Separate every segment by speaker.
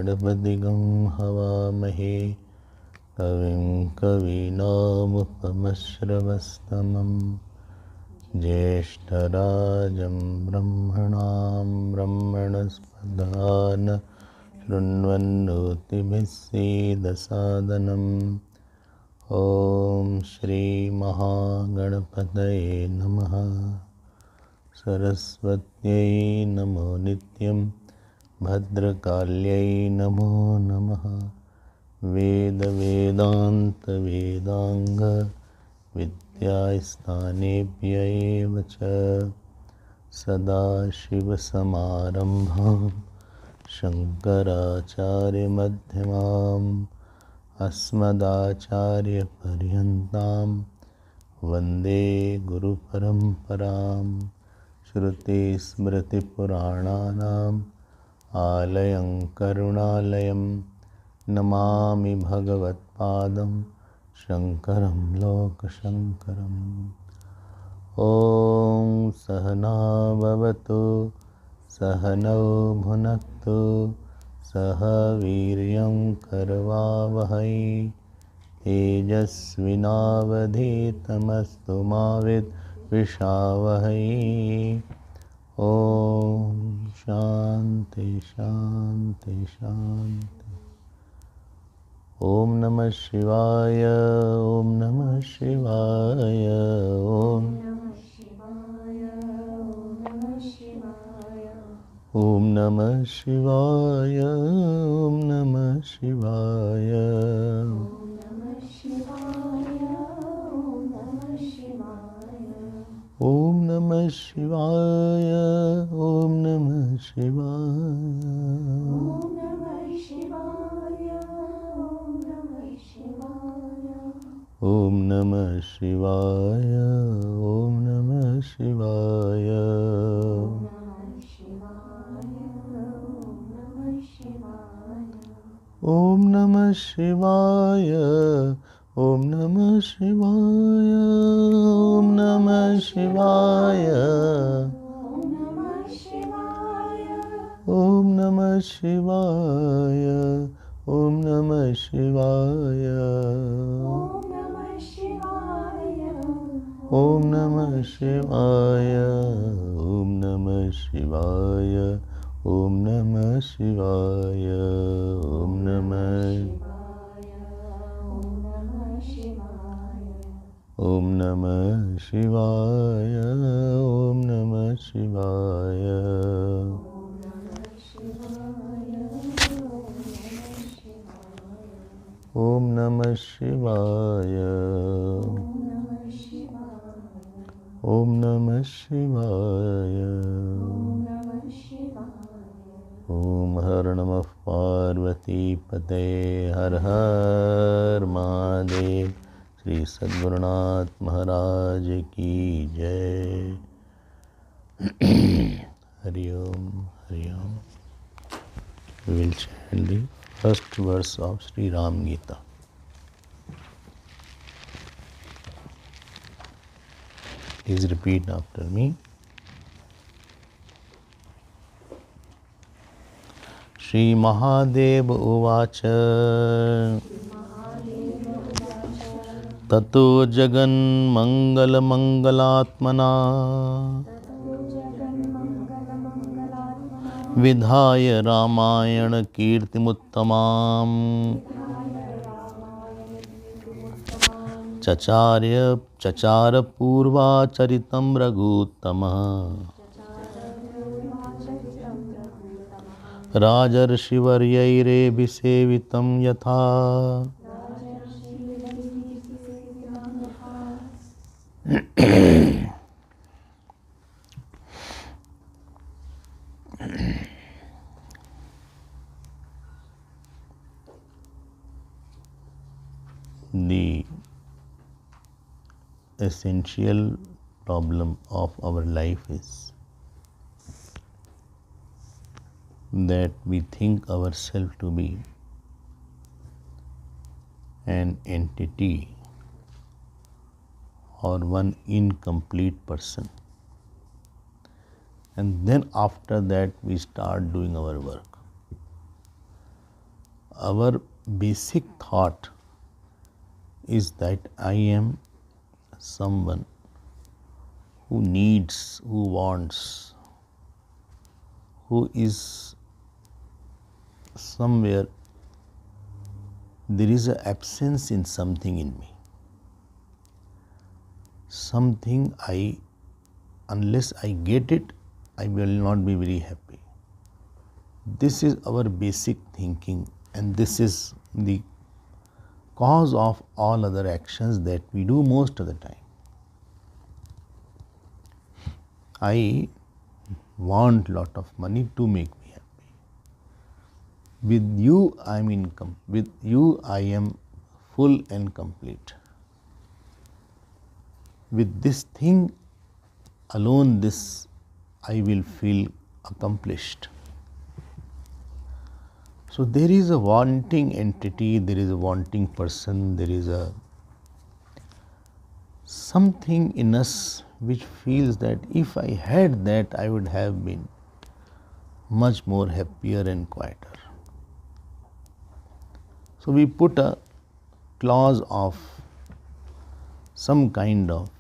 Speaker 1: गणपतिगं हवामहे कविं कवीनामुपमश्रवस्तमं ज्येष्ठराजं ब्रह्मणां ब्रह्मणस्पदान शृण्वन्नोतिभिः सीदसादनम्। ॐ श्री महागणपतये नमः। सरस्वत्यै नमो नित्यं भद्रकाल्यै नमो नमः। वेद वेदांत वेदांग विद्यास्थानेभ्य एव च सदाशिवसमारम्भां शङ्कराचार्यमध्यमाम् अस्मदाचार्यपर्यन्तां वन्दे गुरुपरम्पराम्। श्रुतिस्मृतिपुराणानाम् आलयं करुणालयं नमामि भगवत्पादं शङ्करं लोकशङ्करम्। ॐ सहना भवतु सहनौ भुनक्तु सह वीर्यं करवावहै तेजस्विनावधीतमस्तु मा विद्विषावहै। ॐ शान्ति शान्ति शान्ति। ॐ नमः शिवाय ॐ नमः शिवाय ॐ ॐ नमः शिवाय ॐ नमः शिवाय ॐ नमः शिवाय ॐ नमः शिवाय ॐ नमः शिवाय ॐ नमः शिवाय ॐ नमः शिवाय ॐ नमः शिवाय ॐ नमः शिवाय ॐ नमः शिवाय ॐ नमः शिवाय ॐ नमः शिवाय ॐ नमः शिवाय ॐ नमः शिवाय ॐ नमः ॐ नमः शिवाय ॐ नमः शिवाय ॐ नमः शिवाय ॐ नमः शिवाय ॐ हर नमः पार्वती पते हर हर महादेव। श्री सद्गुरुनाथ महाराज की जय। हरि ओम हरि ओम। We will chant the first verse of Sri Ram Gita. Please repeat after me. Shri Mahadev Uvacha Tato Jagan Mangala Mangalatmana Vidhaya Ramayana Kirtimuttamam Chachara Purva Charitam Raghuttamah राजर्षिवर्यैरेभिसेवितं यथा The essential problem of our life is that we think ourselves to be an entity or one incomplete person, and then after that we start doing our work. Our basic thought is that I am someone who needs, who wants, who is somewhere, there is an absence in something in me. Something unless I get it, I will not be very happy. This is our basic thinking, and this is the cause of all other actions that we do most of the time. I want lot of money to make me happy. With you I am with you I am full and complete. With this thing alone, this I will feel accomplished. So there is a wanting entity, there is a wanting person, there is a something in us which feels that if I had that, I would have been much more happier and quieter. So we put a clause of some kind of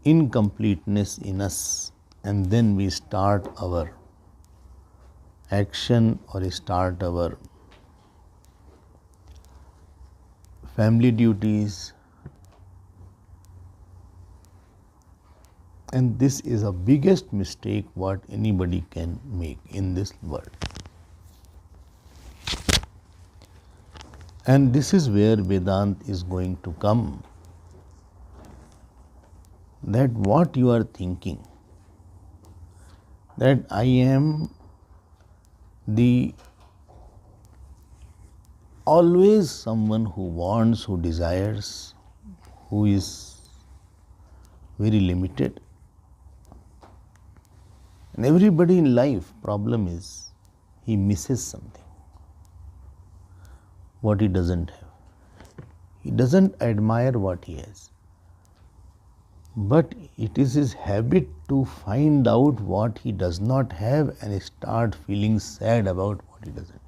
Speaker 1: incompleteness in us, and then we start our action or start our family duties, and this is the biggest mistake what anybody can make in this world. And this is where Vedanta is going to come, that what you are thinking, that I am the always someone who wants, who desires, who is very limited. And everybody in life, problem is he misses something, what he doesn't have. He doesn't admire what he has, but it is his habit to find out what he does not have and start feeling sad about what he doesn't have.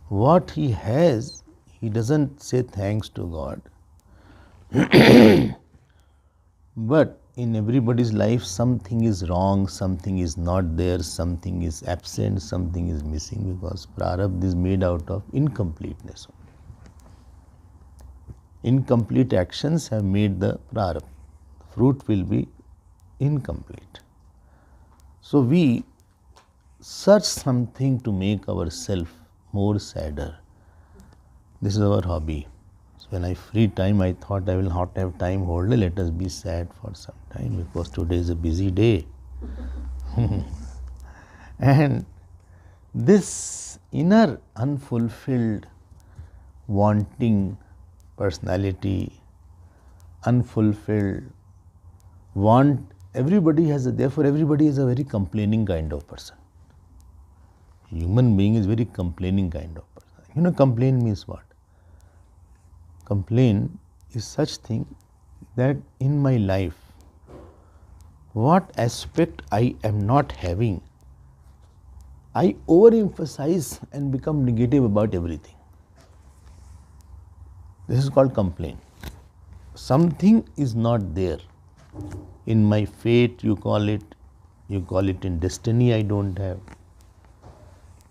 Speaker 1: What he has, he doesn't say thanks to God. But in everybody's life, something is wrong, something is not there, something is absent, something is missing, because prarabdha is made out of incompleteness. Incomplete actions have made the prarabdha. The fruit will be incomplete. So we search something to make ourselves more sadder. This is our hobby. So when I free time, I thought I will not have time wholly, let us be sad for some time, because today is a busy day. And this inner unfulfilled wanting personality, unfulfilled want, therefore everybody is a very complaining kind of person. Human being is very complaining kind of person. Complain means what? Complain is such thing that in my life, what aspect I am not having, I overemphasize and become negative about everything. This is called complaint. Something is not there. In my fate, you call it in destiny, I don't have.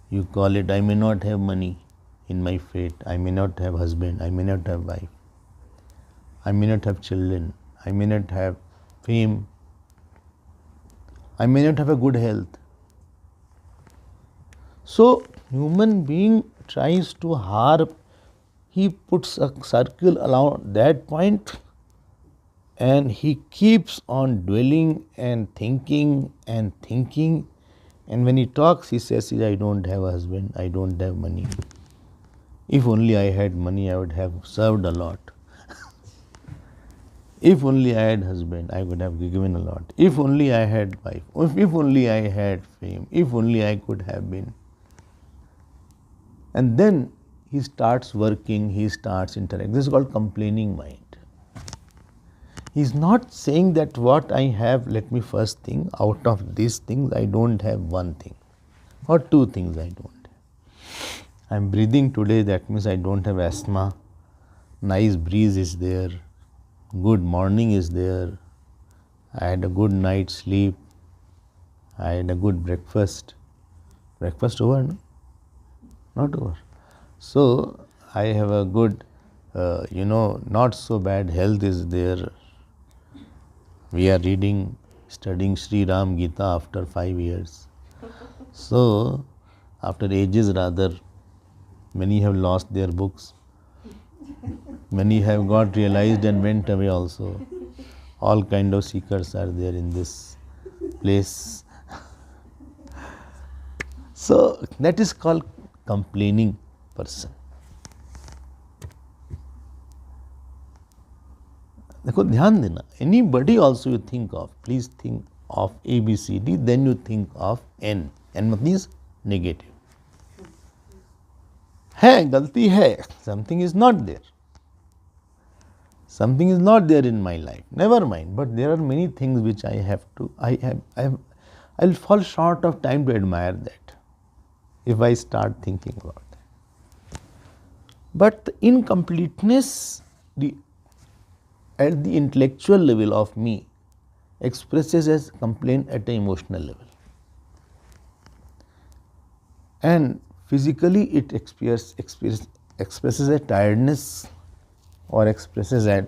Speaker 1: You call it, I may not have money in my fate, I may not have husband, I may not have wife, I may not have children, I may not have fame. I may not have a good health. So, human being tries to harp, he puts a circle around that point and he keeps on dwelling and thinking and thinking. And when he talks, he says, I don't have a husband, I don't have money. If only I had money, I would have served a lot. If only I had husband, I would have given a lot. If only I had wife, if only I had fame, if only I could have been. And then he starts working, he starts interacting. This is called complaining mind. He is not saying that what I have, let me first think, out of these things, I don't have one thing or two things I don't have. I am breathing today, that means I don't have asthma, nice breeze is there, good morning is there, I had a good night's sleep, I had a good breakfast. Breakfast over, no? Not over. So, I have a good, not so bad health is there. We are studying Shri Gita after 5 years. So, after ages rather, many have lost their books. Many have got realized and went away also. All kind of seekers are there in this place. So, that is called complaining person. देखो ध्यान देना, anybody also you think of, please think of A, B, C, D, then you think of N. N means negative. है, गलती है, something is not there. Something is not there in my life, never mind, but there are many things which I'll fall short of time to admire that if I start thinking about that. But the incompleteness, at the intellectual level of me, expresses as complaint at the emotional level. And physically it expresses a tiredness or expresses at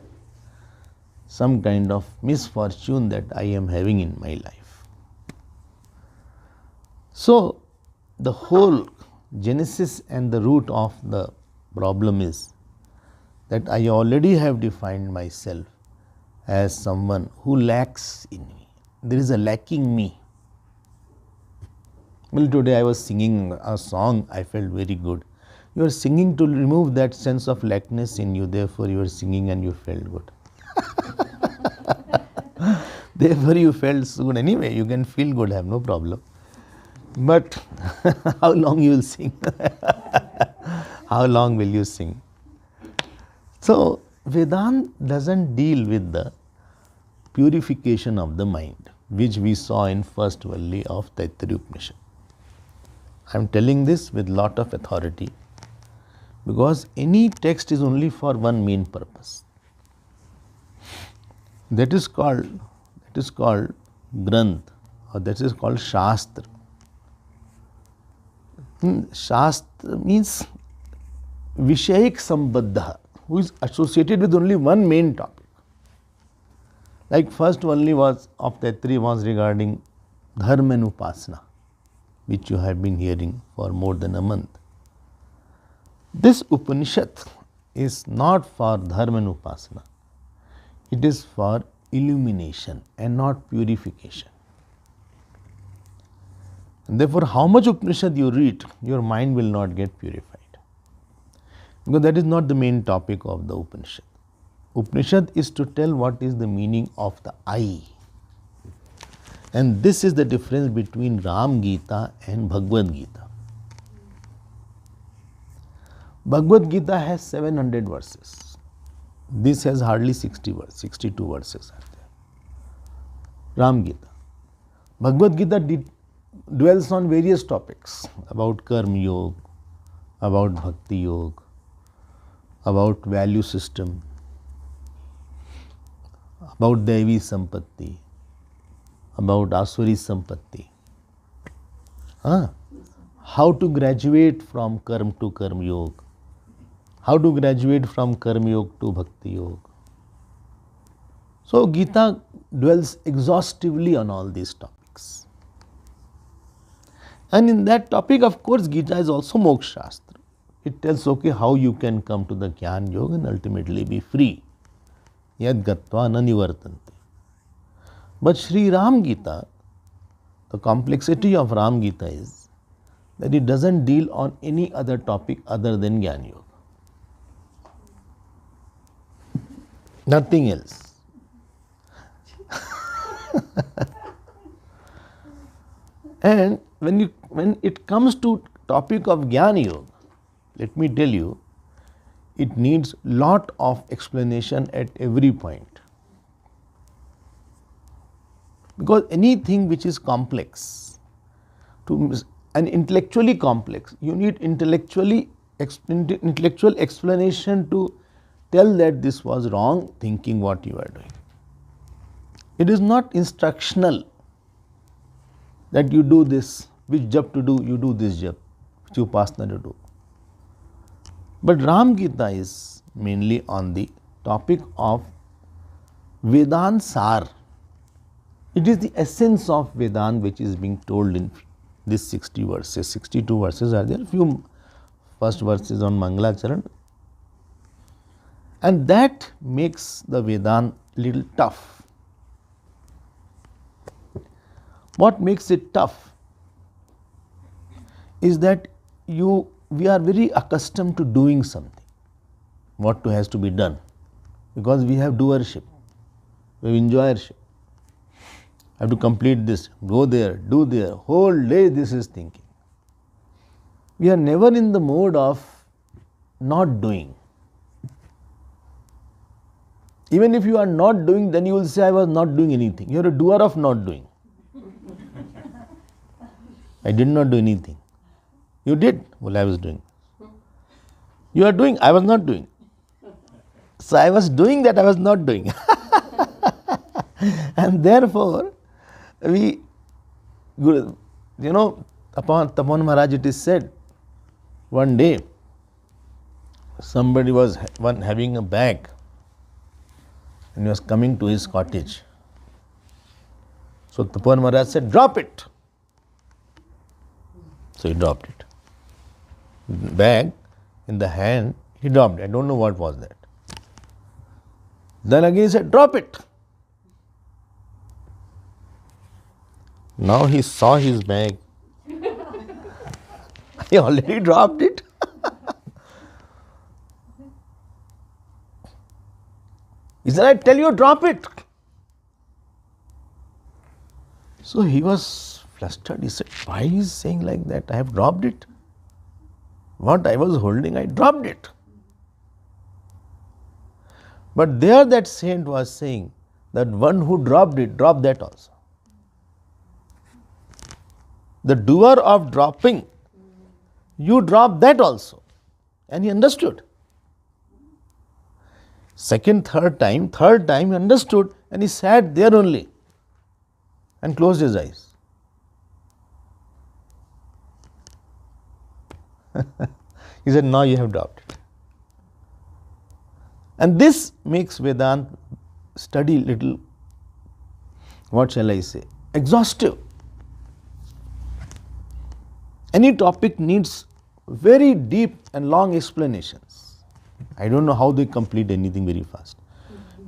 Speaker 1: some kind of misfortune that I am having in my life. So, the whole genesis and the root of the problem is that I already have defined myself as someone who lacks in me. There is a lacking me. Well, today I was singing a song, I felt very good. You are singing to remove that sense of lackness in you, therefore you are singing and you felt good. Therefore you felt so good. Anyway, you can feel good, have no problem. But how long you will sing? How long will you sing? So, Vedanta doesn't deal with the purification of the mind, which we saw in first valley of Taittiriya Upanishad. I am telling this with lot of authority because any text is only for one main purpose. That is called Granth, or that is called Shastra. Shastra means Vishayik Sambaddha, who is associated with only one main topic. Like first only was of the three was regarding Dharma and Upasana, which you have been hearing for more than a month. This Upanishad is not for Dharma and Upasana. It is for illumination and not purification. And therefore, how much Upanishad you read, your mind will not get purified. Because that is not the main topic of the Upanishad. Upanishad is to tell what is the meaning of the I. And this is the difference between Ram Gita and Bhagavad Gita. Bhagavad Gita has 700 verses. This has hardly 60 verses, 62 verses are there. Ram Gita. Bhagavad Gita dwells on various topics about Karma Yoga, about Bhakti Yoga, about value system, about Devi Sampatti, about Asuri Sampatti. How to graduate from Karma to Karma Yoga, how to graduate from Karma Yoga to Bhakti Yoga. So Gita dwells exhaustively on all these topics. And in that topic, of course, Gita is also Moksha Shastra. It tells, okay, how you can come to the Jnana Yoga and ultimately be free. Yad gatva na nivartante. But Shri Ram Gita, the complexity of Ram Gita is that it doesn't deal on any other topic other than Jnana Yoga. Nothing else. And when it comes to topic of Jnana Yoga, let me tell you, it needs lot of explanation at every point. Because anything which is complex, and intellectually complex, you need intellectual explanation to tell that this was wrong thinking what you are doing. It is not instructional that you do this, which jap to do, you do this jap, which upasana to do. But Ram Gita is mainly on the topic of Vedanta Sar. It is the essence of Vedanta which is being told in these 60 verses. 62 verses are there, few first verses on Mangalacharan. And that makes the Vedanta little tough. What makes it tough is that we are very accustomed to doing something, what has to be done, because we have doership, we have enjoyership. I have to complete this, go there, do there, whole day this is thinking. We are never in the mode of not doing. Even if you are not doing, then you will say, I was not doing anything. You are a doer of not doing. I did not do anything. You did? Well, I was doing. You are doing? I was not doing. So I was doing that I was not doing. And therefore, upon Tapan Maharaj it is said, one day, somebody was having a bag and he was coming to his cottage. So Tapan Maharaj said, drop it. So he dropped it. Bag in the hand, he dropped it. I don't know what was that. Then again he said, drop it. Now he saw his bag. He already dropped it. He said, I tell you, drop it. So he was flustered. He said, why is he saying like that? I have dropped it. What I was holding, I dropped it. But there that saint was saying that one who dropped it, drop that also. The doer of dropping, you drop that also. And he understood. Second, third time he understood and he sat there only and closed his eyes. He said, now you have dropped it. And this makes Vedanta study little, what shall I say, exhaustive. Any topic needs very deep and long explanations. I don't know how they complete anything very fast,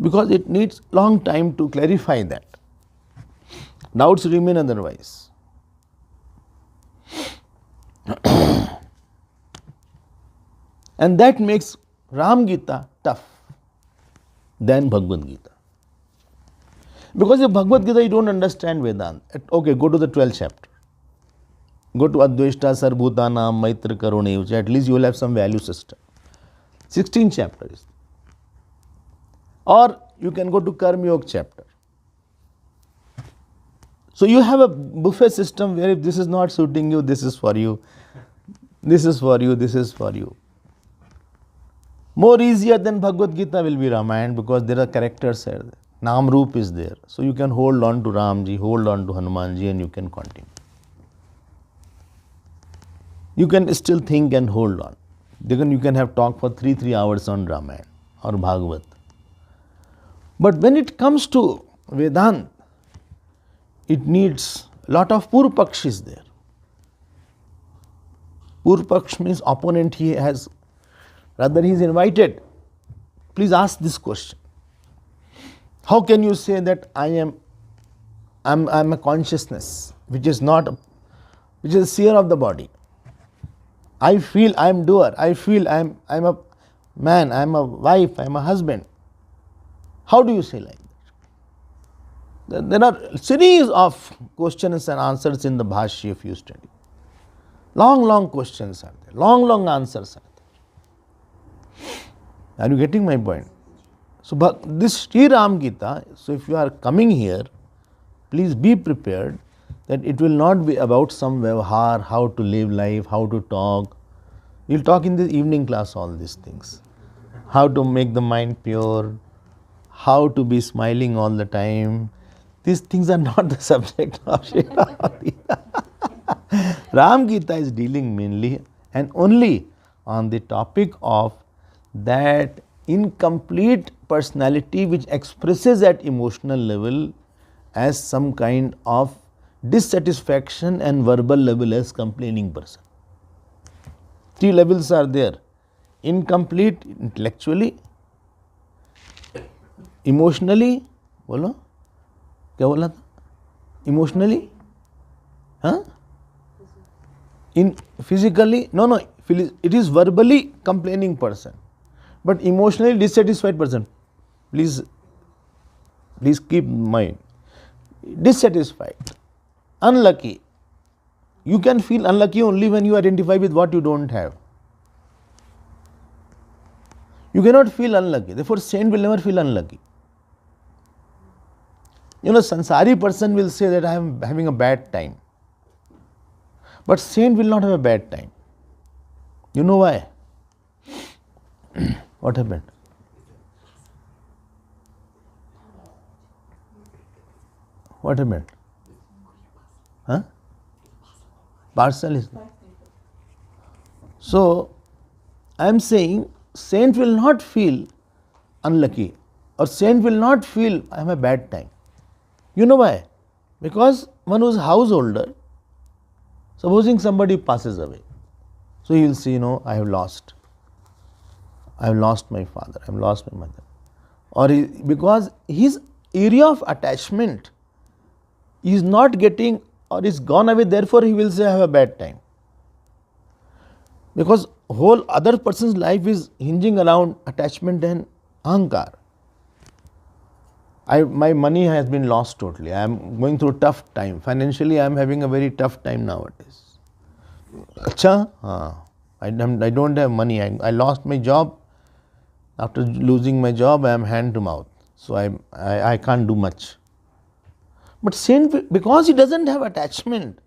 Speaker 1: because it needs long time to clarify that. Doubts remain otherwise. And that makes Ram Gita tough than Bhagavad Gita. Because if Bhagavad Gita you don't understand Vedanta, okay, go to the 12th chapter. Go to Advaita Sarvbhutanam Maitra Karunevcha, at least you will have some value system. 16th chapter is. Or you can go to Karma Yoga chapter. So you have a buffet system where if this is not suiting you, this is for you, this is for you, this is for you. More easier than Bhagavad Gita will be Ramayana, because there are characters there. Nam Roop is there. So you can hold on to Ramji, hold on to Hanumanji, and you can continue. You can still think and hold on. Then you can have talk for 3 hours on Ramayana or Bhagavad. But when it comes to Vedanta, it needs a lot of Purupakshis there. Purpaksh means opponent, he has, rather he is invited. Please ask this question. How can you say that I'm a consciousness which is a seer of the body? I feel I am doer. I feel I'm a man, I'm a wife, I'm a husband. How do you say like that? There are a series of questions and answers in the Bhashya if you study. Long questions are there. Long answers are there. Are you getting my point? So, but this Sri Ram Gita, so if you are coming here, please be prepared that it will not be about some vyavhar, how to live life, how to talk. We will talk in the evening class all these things. How to make the mind pure, how to be smiling all the time. These things are not the subject of Sri Ram Gita. Ram Gita is dealing mainly and only on the topic of that incomplete personality which expresses at emotional level as some kind of dissatisfaction and verbal level as complaining person. 3 levels are there: incomplete intellectually, emotionally, बोलो क्या बोला था? Emotionally, huh? In physically, no, it is verbally complaining person, but emotionally dissatisfied person. Please keep in mind. Dissatisfied, unlucky. You can feel unlucky only when you identify with what you don't have. You cannot feel unlucky. Therefore, saint will never feel unlucky. Sansari person will say that I am having a bad time. But saint will not have a bad time. You know why? What happened? What happened? Huh? Parcel is. So, I am saying saint will not feel unlucky or saint will not feel I have a bad time. You know why? Because one who is householder, supposing somebody passes away, so he will say, I have lost my father, I have lost my mother. Or because his area of attachment is not getting or is gone away, therefore he will say I have a bad time. Because whole other person's life is hinging around attachment and ahankar. My money has been lost totally. I am going through a tough time. Financially, I am having a very tough time nowadays. Acha, I don't have money. I lost my job. After losing my job, I am hand to mouth. So I can't do much. But saint, because he doesn't have attachment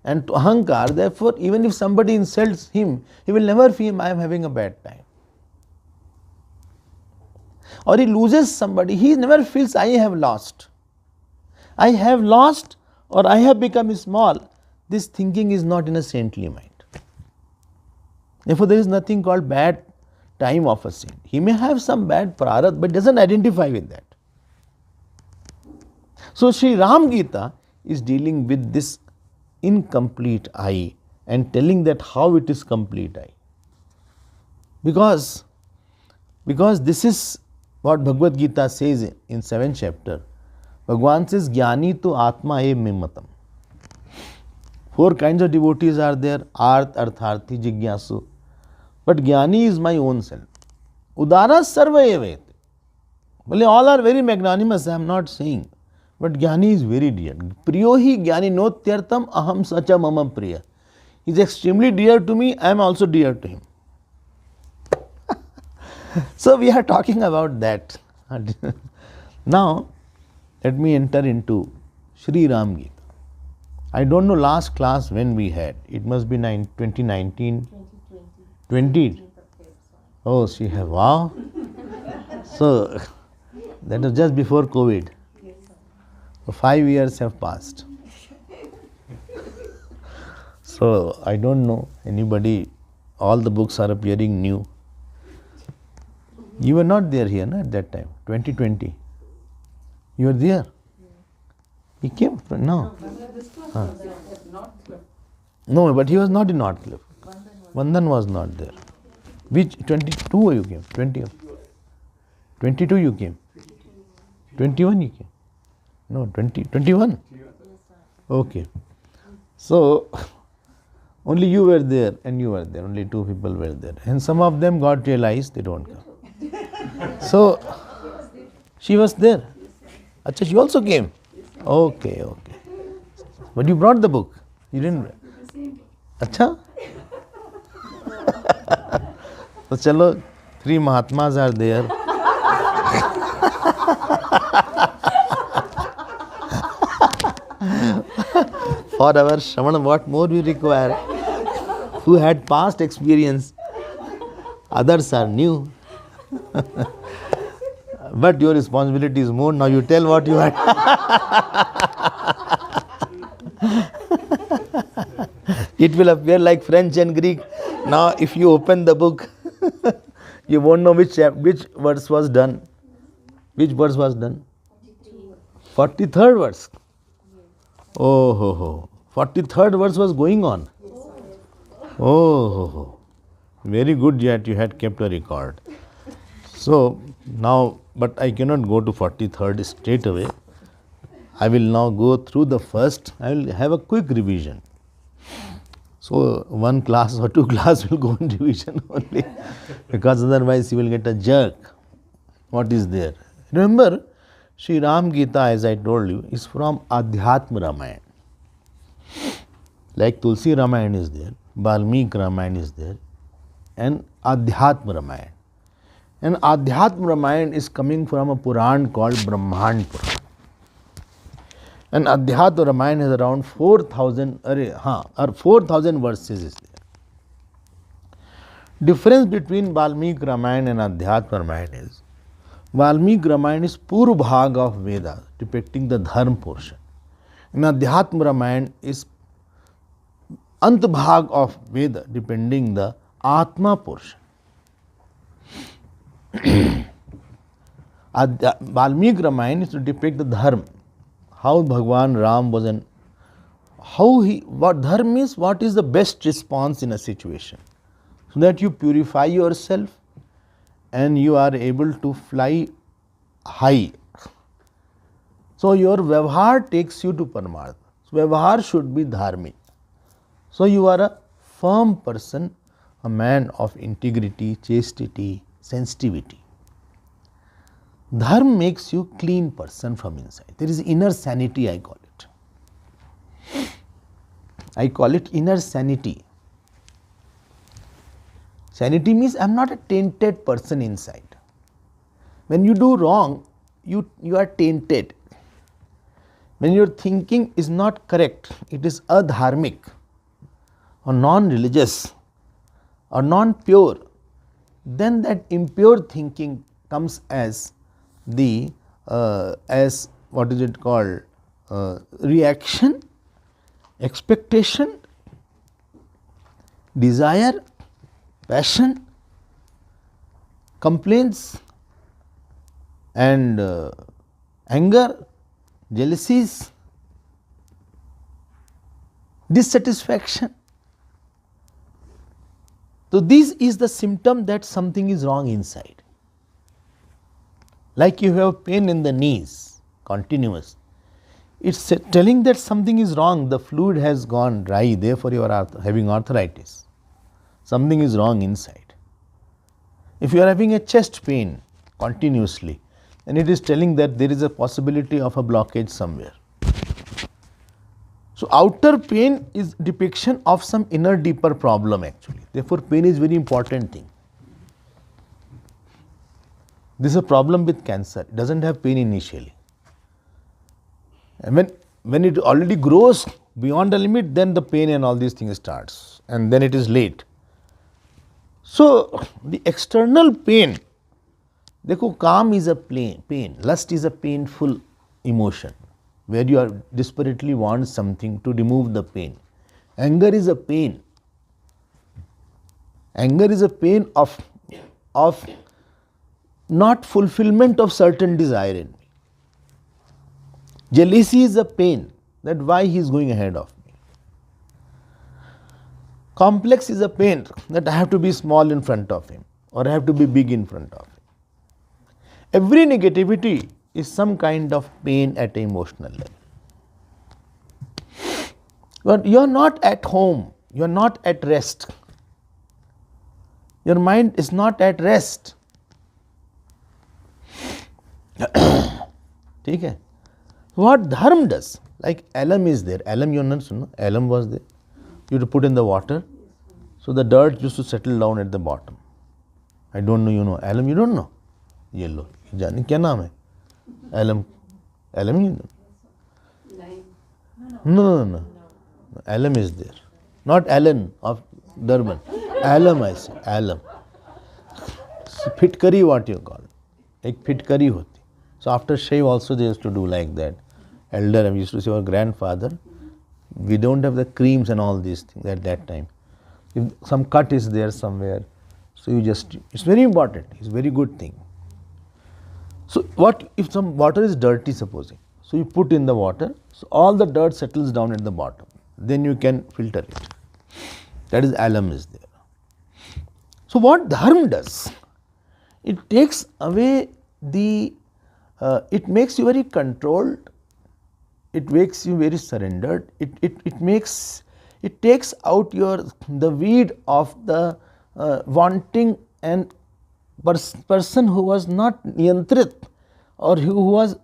Speaker 1: and to ahankar, therefore, even if somebody insults him, he will never feel I am having a bad time. Or he loses somebody, he never feels I have lost. I have lost or I have become small. This thinking is not in a saintly mind. Therefore, there is nothing called bad time of a saint. He may have some bad prarabdha, but doesn't identify with that. So, Sri Ram Gita is dealing with this incomplete I and telling that how it is complete I. Because this is what Bhagavad Gita says in 7th chapter. Bhagavan says, Jnani tu Atma e mimmatam. 4 kinds of devotees are there: Arth, Artharthi, Jigyasu. But Jnani is my own self. Udara sarva evete. Well, all are very magnanimous, I am not saying. But Jnani is very dear. Priyo hi Jnani notyartam aham sacha mama priya. He is extremely dear to me, I am also dear to him. So we are talking about that. Now, let me enter into Shri Ram Gita. I don't know last class when we had. It must be 2019. 2020. Oh, she have, wow. So, that was just before COVID. So 5 years have passed. So, I don't know anybody, all the books are appearing new. You were not there here, no, at that time, 2020. You were there? He came from, no. No, but he was not in North Cliff. Vandhan was not there. Which 22 you came? 20. 22 you came. 21 you came. No, 21. Okay. So only you were there and you were there. Only two people were there. And some of them got realized they don't come. So she was there. Acha, she also came. Okay. But you brought the book. You didn't. Acha. So chalo, 3 Mahatmas are there. For our Shravan, what more we require? Who had past experience, others are new. But your responsibility is more. Now you tell what you had. It will appear like French and Greek. Now if you open the book, you won't know which verse was done. Which verse was done? 43rd verse. Oh ho ho. 43rd verse was going on. Oh ho ho. Very good yet you had kept a record. So now, but I cannot go to 43rd straight away. I will now go through the first. I will have a quick revision. So one class or two class will go in revision only, because otherwise you will get a jerk. What is there? Remember, Shri Ram Gita, as I told you, is from Adhyatma Ramayana. Like Tulsi Ramayana is there, Valmiki Ramayana is there, and Adhyatma Ramayana. And Adhyatma Ramayana is coming from a Puran called Brahman Puran. And Adhyatma Ramayana has around 4,000 verses is there. Difference between Valmiki Ramayana and Adhyatma Ramayana is, Valmiki Ramayana is Purva Bhag of Veda, depicting the Dharma portion. And Adhyatma Ramayana is Ant Bhag of Veda, depending the Atma portion. Valmiki Ramayana is to depict the Dharma, how Bhagwan Ram was an, what Dharma means, what is the best response in a situation, so that you purify yourself and you are able to fly high. So your Vyavahar takes you to Paramartha. So Vyavahar should be dharmic. So you are a firm person, a man of integrity, chastity, sensitivity. Dharma makes you clean person from inside. There is inner sanity, I call it. I call it inner sanity. Sanity means I am not a tainted person inside. When you do wrong, you are tainted. When your thinking is not correct, it is adharmic or non-religious or non-pure, then that impure thinking comes as the as what is it called, reaction, expectation, desire, passion, complaints, and anger, jealousies, dissatisfaction. So this is the symptom that something is wrong inside. Like you have pain in the knees, continuous. It's telling that something is wrong, the fluid has gone dry, therefore you are having arthritis. Something is wrong inside. If you are having a chest pain continuously, then it is telling that there is a possibility of a blockage somewhere. So outer pain is depiction of some inner deeper problem actually. Therefore pain is very important thing. This is a problem with cancer. It doesn't have pain initially. And when it already grows beyond the limit, then the pain and all these things starts, and then it is late. So the external pain, देखो, calm is a pain, lust is a painful emotion where you are desperately want something to remove the pain. Anger is a pain. Anger is a pain of not fulfillment of certain desire in me. Jealousy is a pain that why he is going ahead of me. Complex is a pain that I have to be small in front of him or I have to be big in front of him. Every negativity is some kind of pain at an emotional level. But you are not at home, you are not at rest. Your mind is not at rest. ठीक है? What dharma does, like alum is there. Alum, you know, alum was there. You to put in the water, so the dirt used to settle down at the bottom. I don't know, you know alum. You don't know? Yellow. जाने क्या नाम है? Alum. Alum you know? No. Alum is there. Not Alan of Durban. Alum I say. Alum. Fitkari what you call. एक fitkari होती. So after shave also they used to do like that. Elder, we used to say our grandfather, we don't have the creams and all these things at that time. If some cut is there somewhere, so you just, it's very important, it's a very good thing. So what if some water is dirty supposing, so you put in the water, so all the dirt settles down at the bottom, then you can filter it. That is alum is there. So what dharma does, it takes away the, it makes you very controlled, it makes you very surrendered, it takes out the weed of the wanting and person who was not niyantrit or who was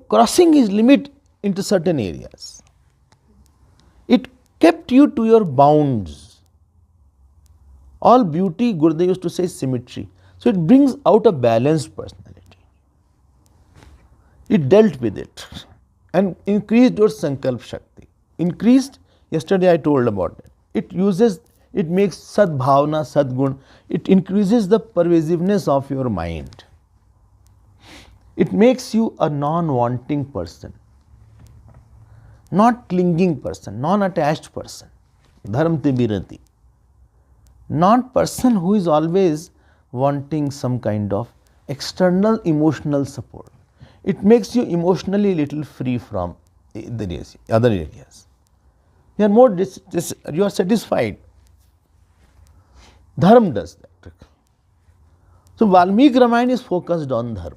Speaker 1: crossing his limit into certain areas. It kept you to your bounds. All beauty, Gurudev used to say symmetry. So it brings out a balanced personality. It dealt with it and increased your sankalp shakti. Increased, yesterday I told about it. It makes sadbhavana, sadgun, it increases the pervasiveness of your mind. It makes you a non-wanting person, not clinging person, non-attached person, dharmte birati. Not person who is always wanting some kind of external emotional support. It makes you emotionally little free from the other areas. You are more you are satisfied. Dharma does that. So Valmiki Ramayana is focused on dharma.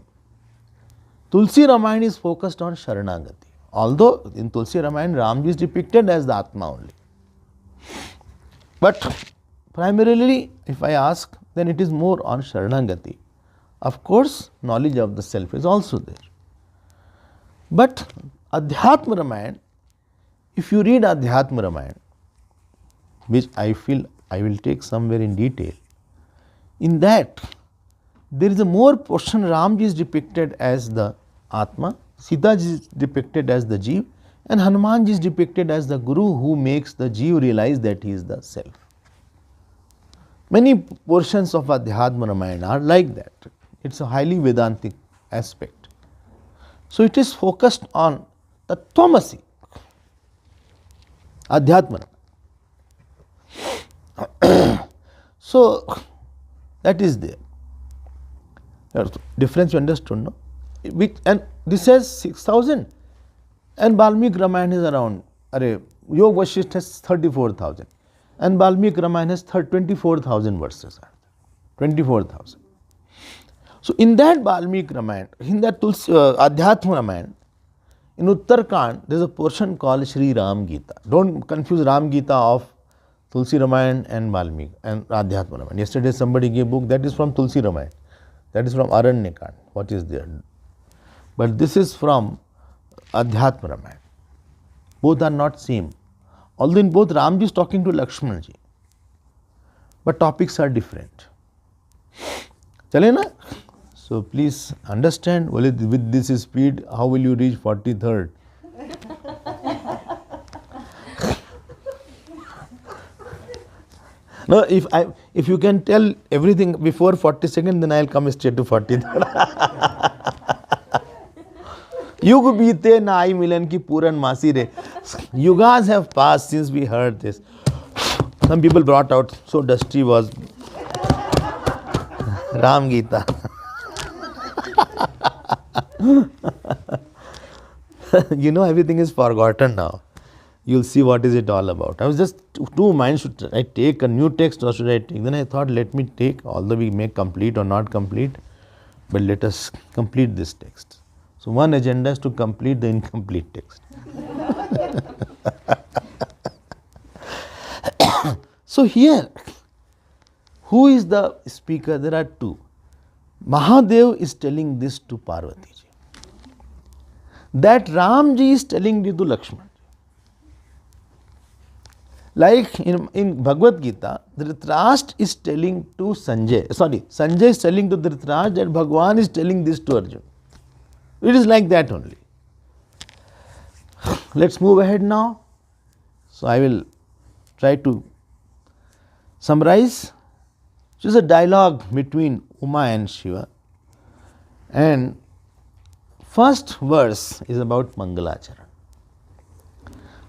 Speaker 1: Tulsi Ramayana is focused on Sharanagati. Although in Tulsi Ramayana Ramji is depicted as the Atma only. But primarily, if I ask, then it is more on Sharanagati. Of course, knowledge of the self is also there. But Adhyatma Ramayana, if you read Adhyatma Ramayana, which I feel I will take somewhere in detail, in that there is a more portion. Ramji is depicted as the Atma, Sita is depicted as the Jeev, and Hanumanji is depicted as the Guru who makes the Jeev realize that he is the self. Many portions of Adhyatma Ramayana are like that. It's a highly Vedantic aspect. So it is focused on the Tvamasi, Adhyatma. So that is there. Difference you understood, no? And this has 6,000 and Valmiki Ramayana is around, Yoga Vasishtha has 34,000 and Valmiki Ramayana has 24,000 verses. 24,000. So in that Valmiki Ramayana, in that Adhyatma Ramayana, in Uttarakhand, there is a portion called Shri Ram Gita. Don't confuse Ram Gita of Tulsi Ramayana and Valmiki and Adhyatma Ramayana. Yesterday somebody gave book that is from Tulsi Ramayana, that is from Aranyakand, what is there. But this is from Adhyatma Ramayana. Both are not same. Although in both Ramji is talking to Lakshmanji, but topics are different. Chale na? So please understand, with this speed, how will you reach 43rd? No, if you can tell everything before 42nd, then I will come straight to 43rd. Yug beete na ai milan ki puran masi re. Yugas have passed since we heard this. Some people brought out, so dusty was Ram Gita. You know, everything is forgotten now. You'll see what is it all about. I was just two minds, should I take a new text or should I take? Then I thought, let me take, although we may complete or not complete, but let us complete this text. So one agenda is to complete the incomplete text. So here, who is the speaker? There are two. Mahadev is telling this to Parvati ji. That Ramji is telling it to Lakshman. Like in Bhagavad Gita, Dhritarashtra is telling to Sanjay. Sanjay is telling to Dhritarashtra that Bhagwan is telling this to Arjuna. It is like that only. Let's move ahead now. So I will try to summarize. It is a dialogue between Uma and Shiva. And first verse is about Mangalacharan.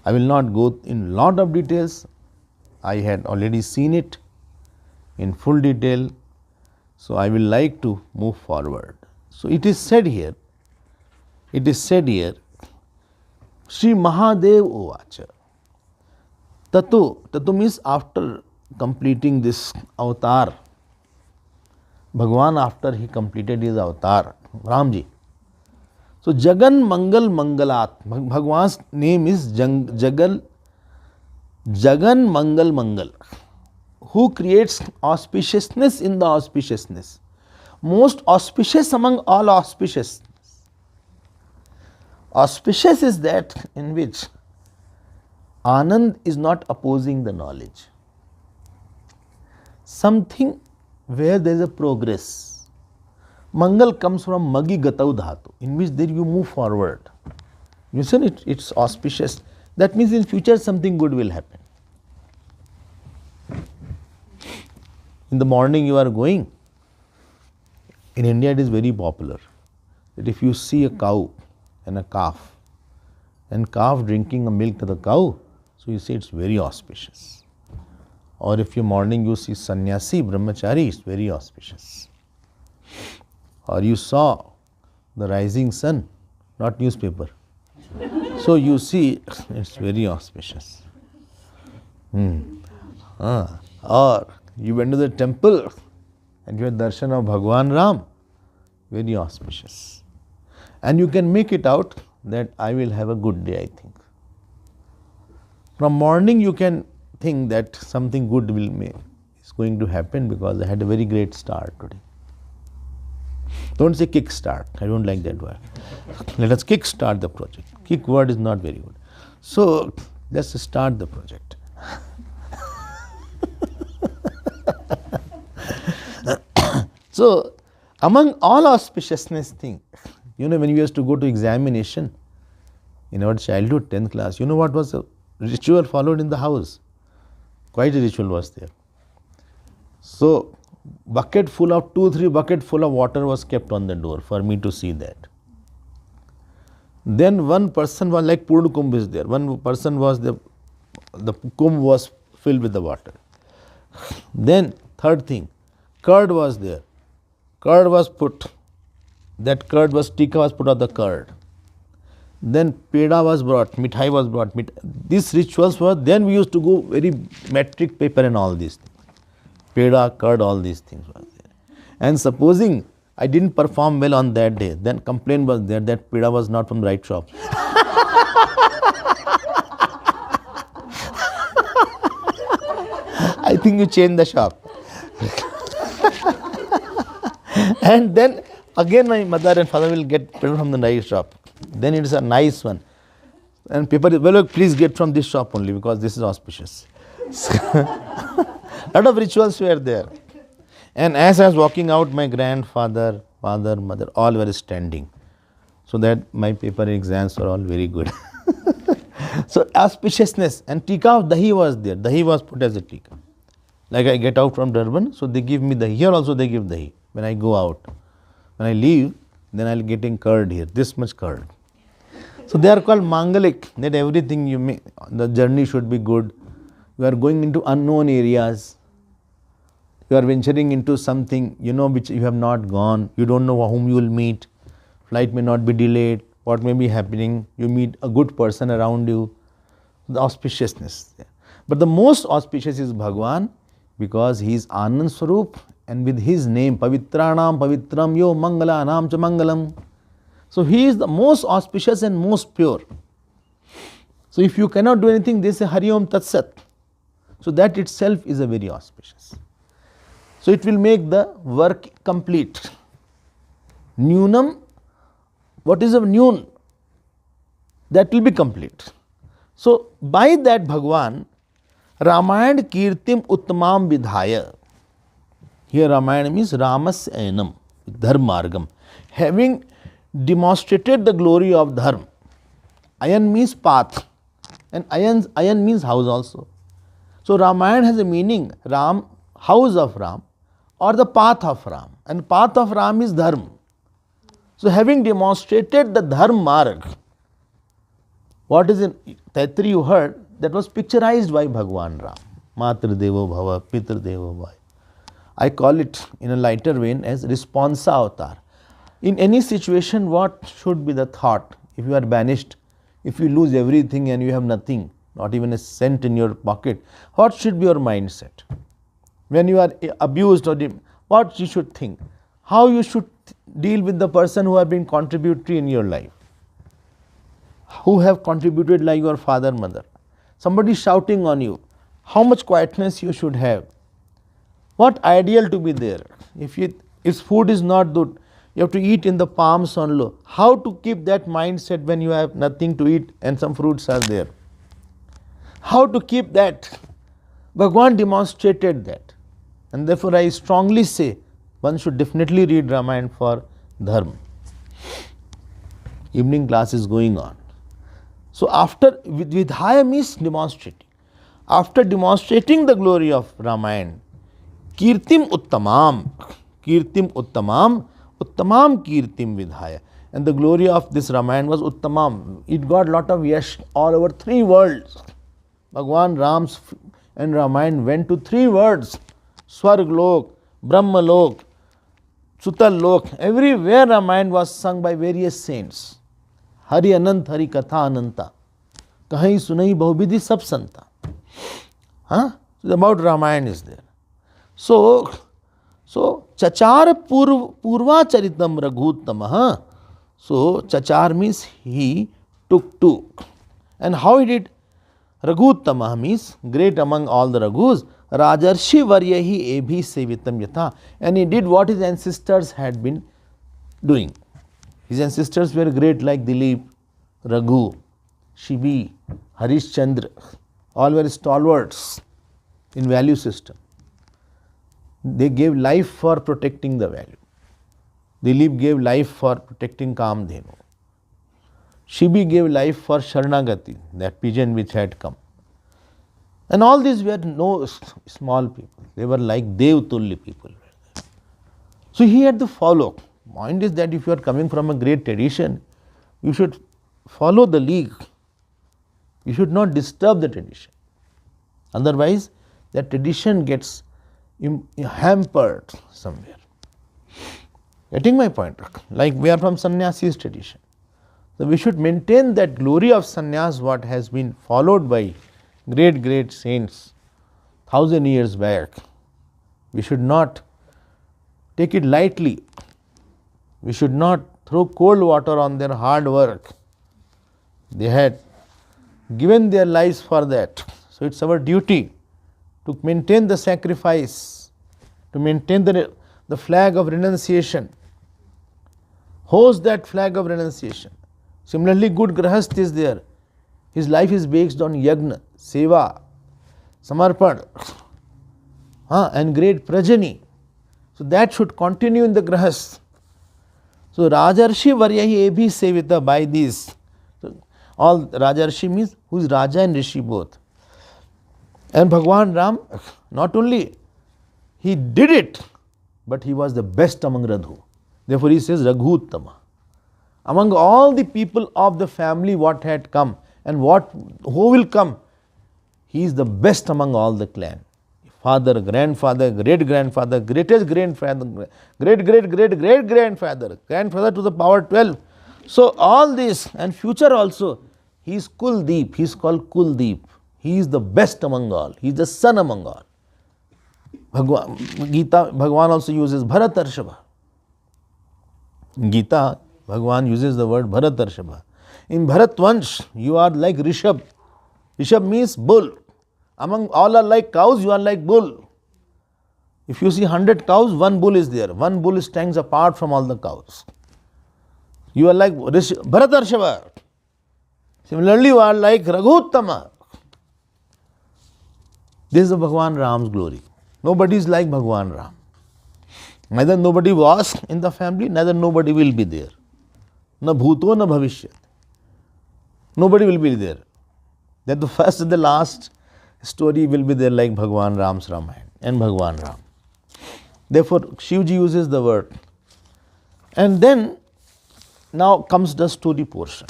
Speaker 1: I will not go in lot of details. I had already seen it in full detail. So I will like to move forward. So it is said here, Shri Mahadev Uvacha. Tatu means after completing this avatar, Bhagwan after he completed his avatar, Ramji. So Jagan Mangal Mangalat, Bhagwan's name is Jagan Mangal Mangal, who creates auspiciousness in the auspiciousness, most auspicious among all auspicious. Auspicious is that in which Anand is not opposing the knowledge. Something where there is a progress. Mangal comes from Magi Gatau Dhatu, in which there you move forward. You see, it's auspicious. That means in future something good will happen. In the morning you are going. In India it is very popular that if you see a cow and a calf drinking a milk to the cow, so you say it's very auspicious. Or if your morning you see sannyasi, brahmachari, it's very auspicious. Or you saw the rising sun, not newspaper. So you see it's very auspicious. Or you went to the temple and you had darshan of Bhagwan Ram, very auspicious. And you can make it out that I will have a good day, I think. From morning you can think that something good is going to happen because I had a very great start today. Don't say kick start, I don't like that word. Let us kick start the project. Kick word is not very good. So let's start the project. So among all auspiciousness thing, when we used to go to examination in our childhood, 10th class, what was the ritual followed in the house? Quite a ritual was there. So bucket full of 2-3 bucket full of water was kept on the door for me to see that. Then one person was like Purna Kumbh is there. One person was the kumbh was filled with the water. Then third thing, curd was there. Curd was put. That curd was, tika was put on the curd. Then peda was brought, mithai was brought. These rituals were, then we used to go very metric paper and all these things. Peda, curd, all these things were there. And supposing I didn't perform well on that day, then complaint was there that peda was not from the right shop. I think you change the shop. And then again my mother and father will get peda from the right shop. Then it is a nice one. And people, well, please get from this shop only because this is auspicious. Lot of rituals were there. And as I was walking out, my grandfather, father, mother, all were standing. So that my paper exams were all very good. So auspiciousness. And tika of dahi was there. Dahi was put as a tika. Like I get out from Durban, so they give me dahi. Here also they give dahi when I go out. When I leave, then I'll getting curd here, this much curd. So they are called mangalik, that everything you make, the journey should be good. You are going into unknown areas. You are venturing into something, which you have not gone. You don't know whom you will meet. Flight may not be delayed. What may be happening. You meet a good person around you. the auspiciousness. But the most auspicious is Bhagwan, because he is Anand Swarup, and with his name, Pavitranam Pavitram Yo Mangalanam Cha Mangalam. So he is the most auspicious and most pure. So if you cannot do anything, they say Hari Om Tat Sat. So that itself is a very auspicious. So it will make the work complete. Nyunam, what is a nyun? That will be complete. So by that Bhagwan, Ramayana Kirtim Uttamam Vidhaya. Here Ramayana means Ramas Ainam, Dharmargam. Having demonstrated the glory of Dharma. Ayan means path, and Ayan means house also. So Ramayana has a meaning, Ram, house of Ram, or the path of Ram, and path of Ram is Dharma. So having demonstrated the Dharma Marg, what is in Taitri you heard, that was picturized by Bhagwan Ram. Matr Devo Bhava, Pitr Devo Bhava. I call it in a lighter vein as responsa avatar. In any situation, what should be the thought? If you are banished, if you lose everything and you have nothing, not even a cent in your pocket, what should be your mindset? When you are abused, or what you should think? How you should deal with the person who have been contributory in your life? Who have contributed like your father, mother? Somebody shouting on you. How much quietness you should have? What ideal to be there? If food is not good, you have to eat in the palms on low. How to keep that mindset when you have nothing to eat and some fruits are there? How to keep that? Bhagwan demonstrated that. And therefore I strongly say, one should definitely read Ramayana for Dharma. Evening class is going on. So after, Vidhaya means demonstrating. After demonstrating the glory of Ramayana, Kirtim Uttamam, Uttamam Kirtim Vidhaya. And the glory of this Ramayana was Uttamam. It got lot of yash all over 3 worlds. Bhagwan Ram's and Ramayana went to 3 worlds. Swarg Lok, Brahma Lok, Sutal Lok. Everywhere Ramayana was sung by various saints. Hari Anant, Hari Katha Ananta. Kahi Sunai Bahubidhi Sab Santa. So about Ramayana is there. So Chachar Purva Charitam Raghutamaha. So Chachar means he took. And how he did? Raghutamaha means great among all the Raghus. Rajarshi Varyahi Ebhi Sevitam Yatha. And he did what his ancestors had been doing. His ancestors were great like Dilip, Raghu, Shibi, Harishchandra. All were stalwarts in value system. They gave life for protecting the value. Dilip gave life for protecting Kamdhenu. Shibi gave life for Sharanagati, that pigeon which had come. And all these were no small people. They were like Dev-tulli people. So he had to follow. Point is that if you are coming from a great tradition, you should follow the league. You should not disturb the tradition. Otherwise, that tradition gets hampered somewhere. Getting my point? Like we are from sannyasi's tradition. So we should maintain that glory of sannyas, what has been followed by great saints 1000 years back. We should not take it lightly. We should not throw cold water on their hard work. They had given their lives for that. So it's our duty to maintain the sacrifice, to maintain the flag of renunciation. Host that flag of renunciation. Similarly, good grahast is there. His life is based on yagna, seva, samarpan, and great prajani. So that should continue in the grahast. So Rajarshi Varyahi Ebhi Sevita, by these. So all Rajarshi means who is Raja and Rishi both. And Bhagwan Ram, not only he did it, but he was the best among Radhu. Therefore he says Raghuttama. Among all the people of the family what had come and who will come, he is the best among all the clan. Father, grandfather, great-grandfather, greatest grandfather, great-great-great-great-grandfather, grandfather to the power 12. So all this and future also, He is Kuldeep. He is called Kuldeep. He is the best among all. He is the son among all. Gita, Bhagavan also uses Bharatarshava. In Gita, Bhagavan uses the word Bharatarshava. In Bharatvansh, you are like Rishab. Rishab means bull. Among all are like cows, you are like bull. If you see 100 cows, one bull is there. One bull stands apart from all the cows. You are like Bharatarshava. Similarly, you are like Raghuttama. This is the Bhagavan Ram's glory. Nobody is like Bhagavan Ram. Neither nobody was in the family, neither nobody will be there. Na bhuto na bhavishyat. Nobody will be there. That the first and the last story will be there like Bhagavan Ram's Ramayana and Bhagavan Ram. Therefore, Shivji uses the word. And then, now comes the story portion.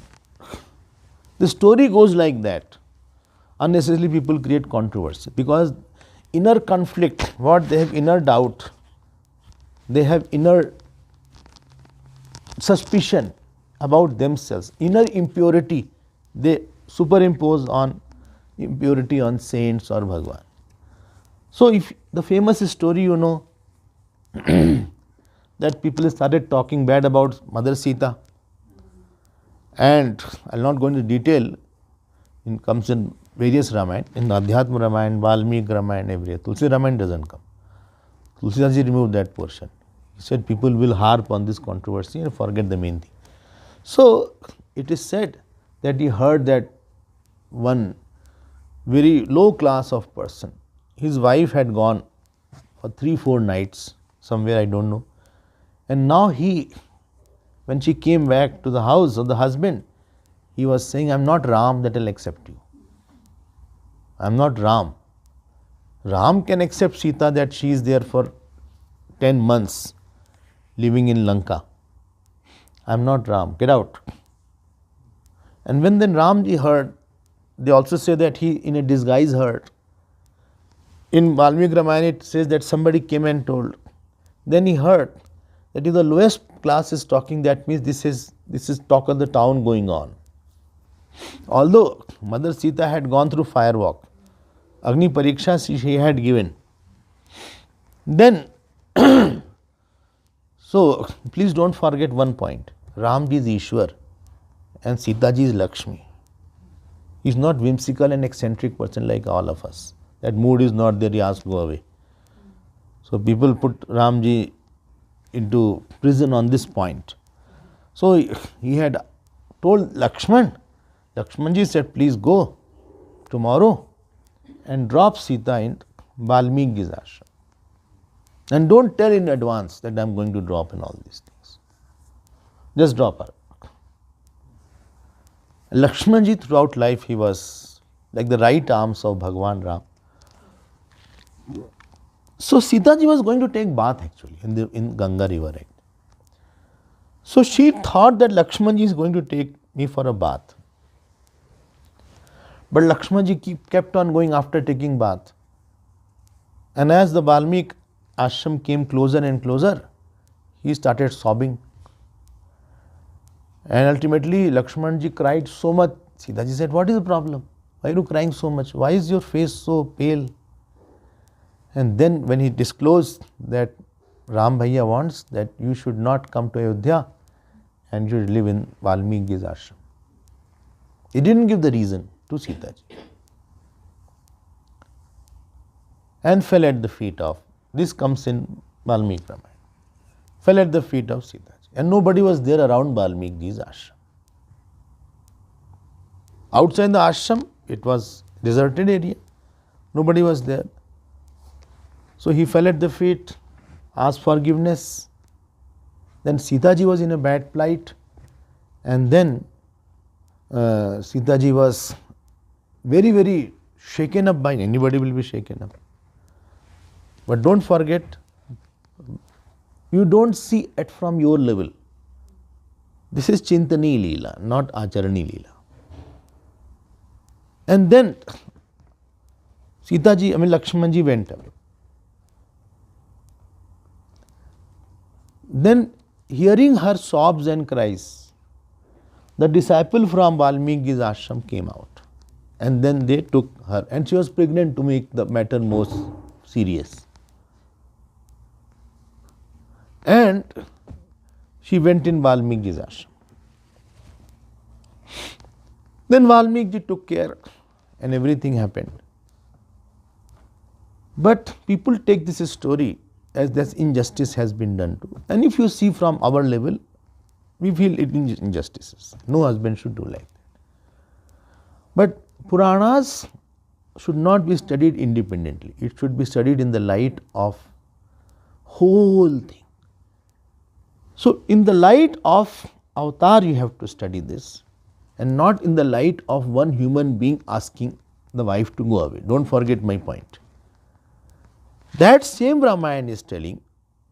Speaker 1: The story goes like that. Unnecessarily people create controversy because inner conflict, what they have inner doubt, they have inner suspicion about themselves, inner impurity, they superimpose on impurity on saints or Bhagavan. So, if the famous story you know that people started talking bad about Mother Sita, and I will not go into detail, it comes in various Ramayana, in Adhyatma Ramayana, Valmiki Ramayana, everywhere. Tulsi Ramayana doesn't come. Tulsidaji removed that portion. He said people will harp on this controversy and forget the main thing. So, it is said that he heard that one very low class of person, his wife had gone for 3-4 nights somewhere, I don't know, and now he, when she came back to the house of the husband, he was saying, I am not Ram that will accept you. I am not Ram. Ram can accept Sita that she is there for 10 months living in Lanka. I am not Ram. Get out. And when then Ramji heard, they also say that he in a disguise heard. In Valmiki Ramayana it says that somebody came and told. Then he heard that if the lowest class is talking, that means this is talk of the town going on. Although Mother Sita had gone through fire walk, Agni Pariksha she had given. Then, so please don't forget one point. Ramji is Ishwar and Sitaji is Lakshmi. He is not whimsical and eccentric person like all of us. That mood is not there, he has to go away. So people put Ramji into prison on this point. So he had told Lakshman, Lakshmanji said, please go tomorrow and drop Sita in Valmiki's ashram. And don't tell in advance that I am going to drop in all these things. Just drop her. Lakshmanji throughout life he was like the right arms of Bhagavan Ram. So Sitaji was going to take bath actually in Ganga river. Right? So she thought that Lakshmanji is going to take me for a bath. But Lakshmanji kept on going after taking bath. And as the Valmiki ashram came closer and closer, he started sobbing. And ultimately Lakshmanji cried so much. Sitaji said, what is the problem? Why are you crying so much? Why is your face so pale? And then when he disclosed that Ram Bhaiya wants that you should not come to Ayodhya and you should live in Valmiki's ashram. He didn't give the reason to Sitaji. And fell at the feet of, this comes in Valmiki Ramayana, fell at the feet of Sitaji. And nobody was there around Valmiki's ashram. Outside the ashram, it was deserted area. Nobody was there. So he fell at the feet, asked forgiveness. Then Sitaji was in a bad plight. And then Sitaji was very, very shaken up by, anybody will be shaken up. But don't forget, you don't see it from your level. This is Chintani Leela, not Acharani Leela. And then Sitaji, Lakshmanji went away. Then hearing her sobs and cries, the disciple from Valmiki's ashram came out, and then they took her, and she was pregnant to make the matter more serious. And she went in Valmiki's ashram. Then Valmiki took care and everything happened. But people take this story as that injustice has been done to. And if you see from our level, we feel it is injustices. No husband should do like that. But Puranas should not be studied independently. It should be studied in the light of whole thing. So, in the light of avatar you have to study this, and not in the light of one human being asking the wife to go away. Don't forget my point. That same Ramayana is telling,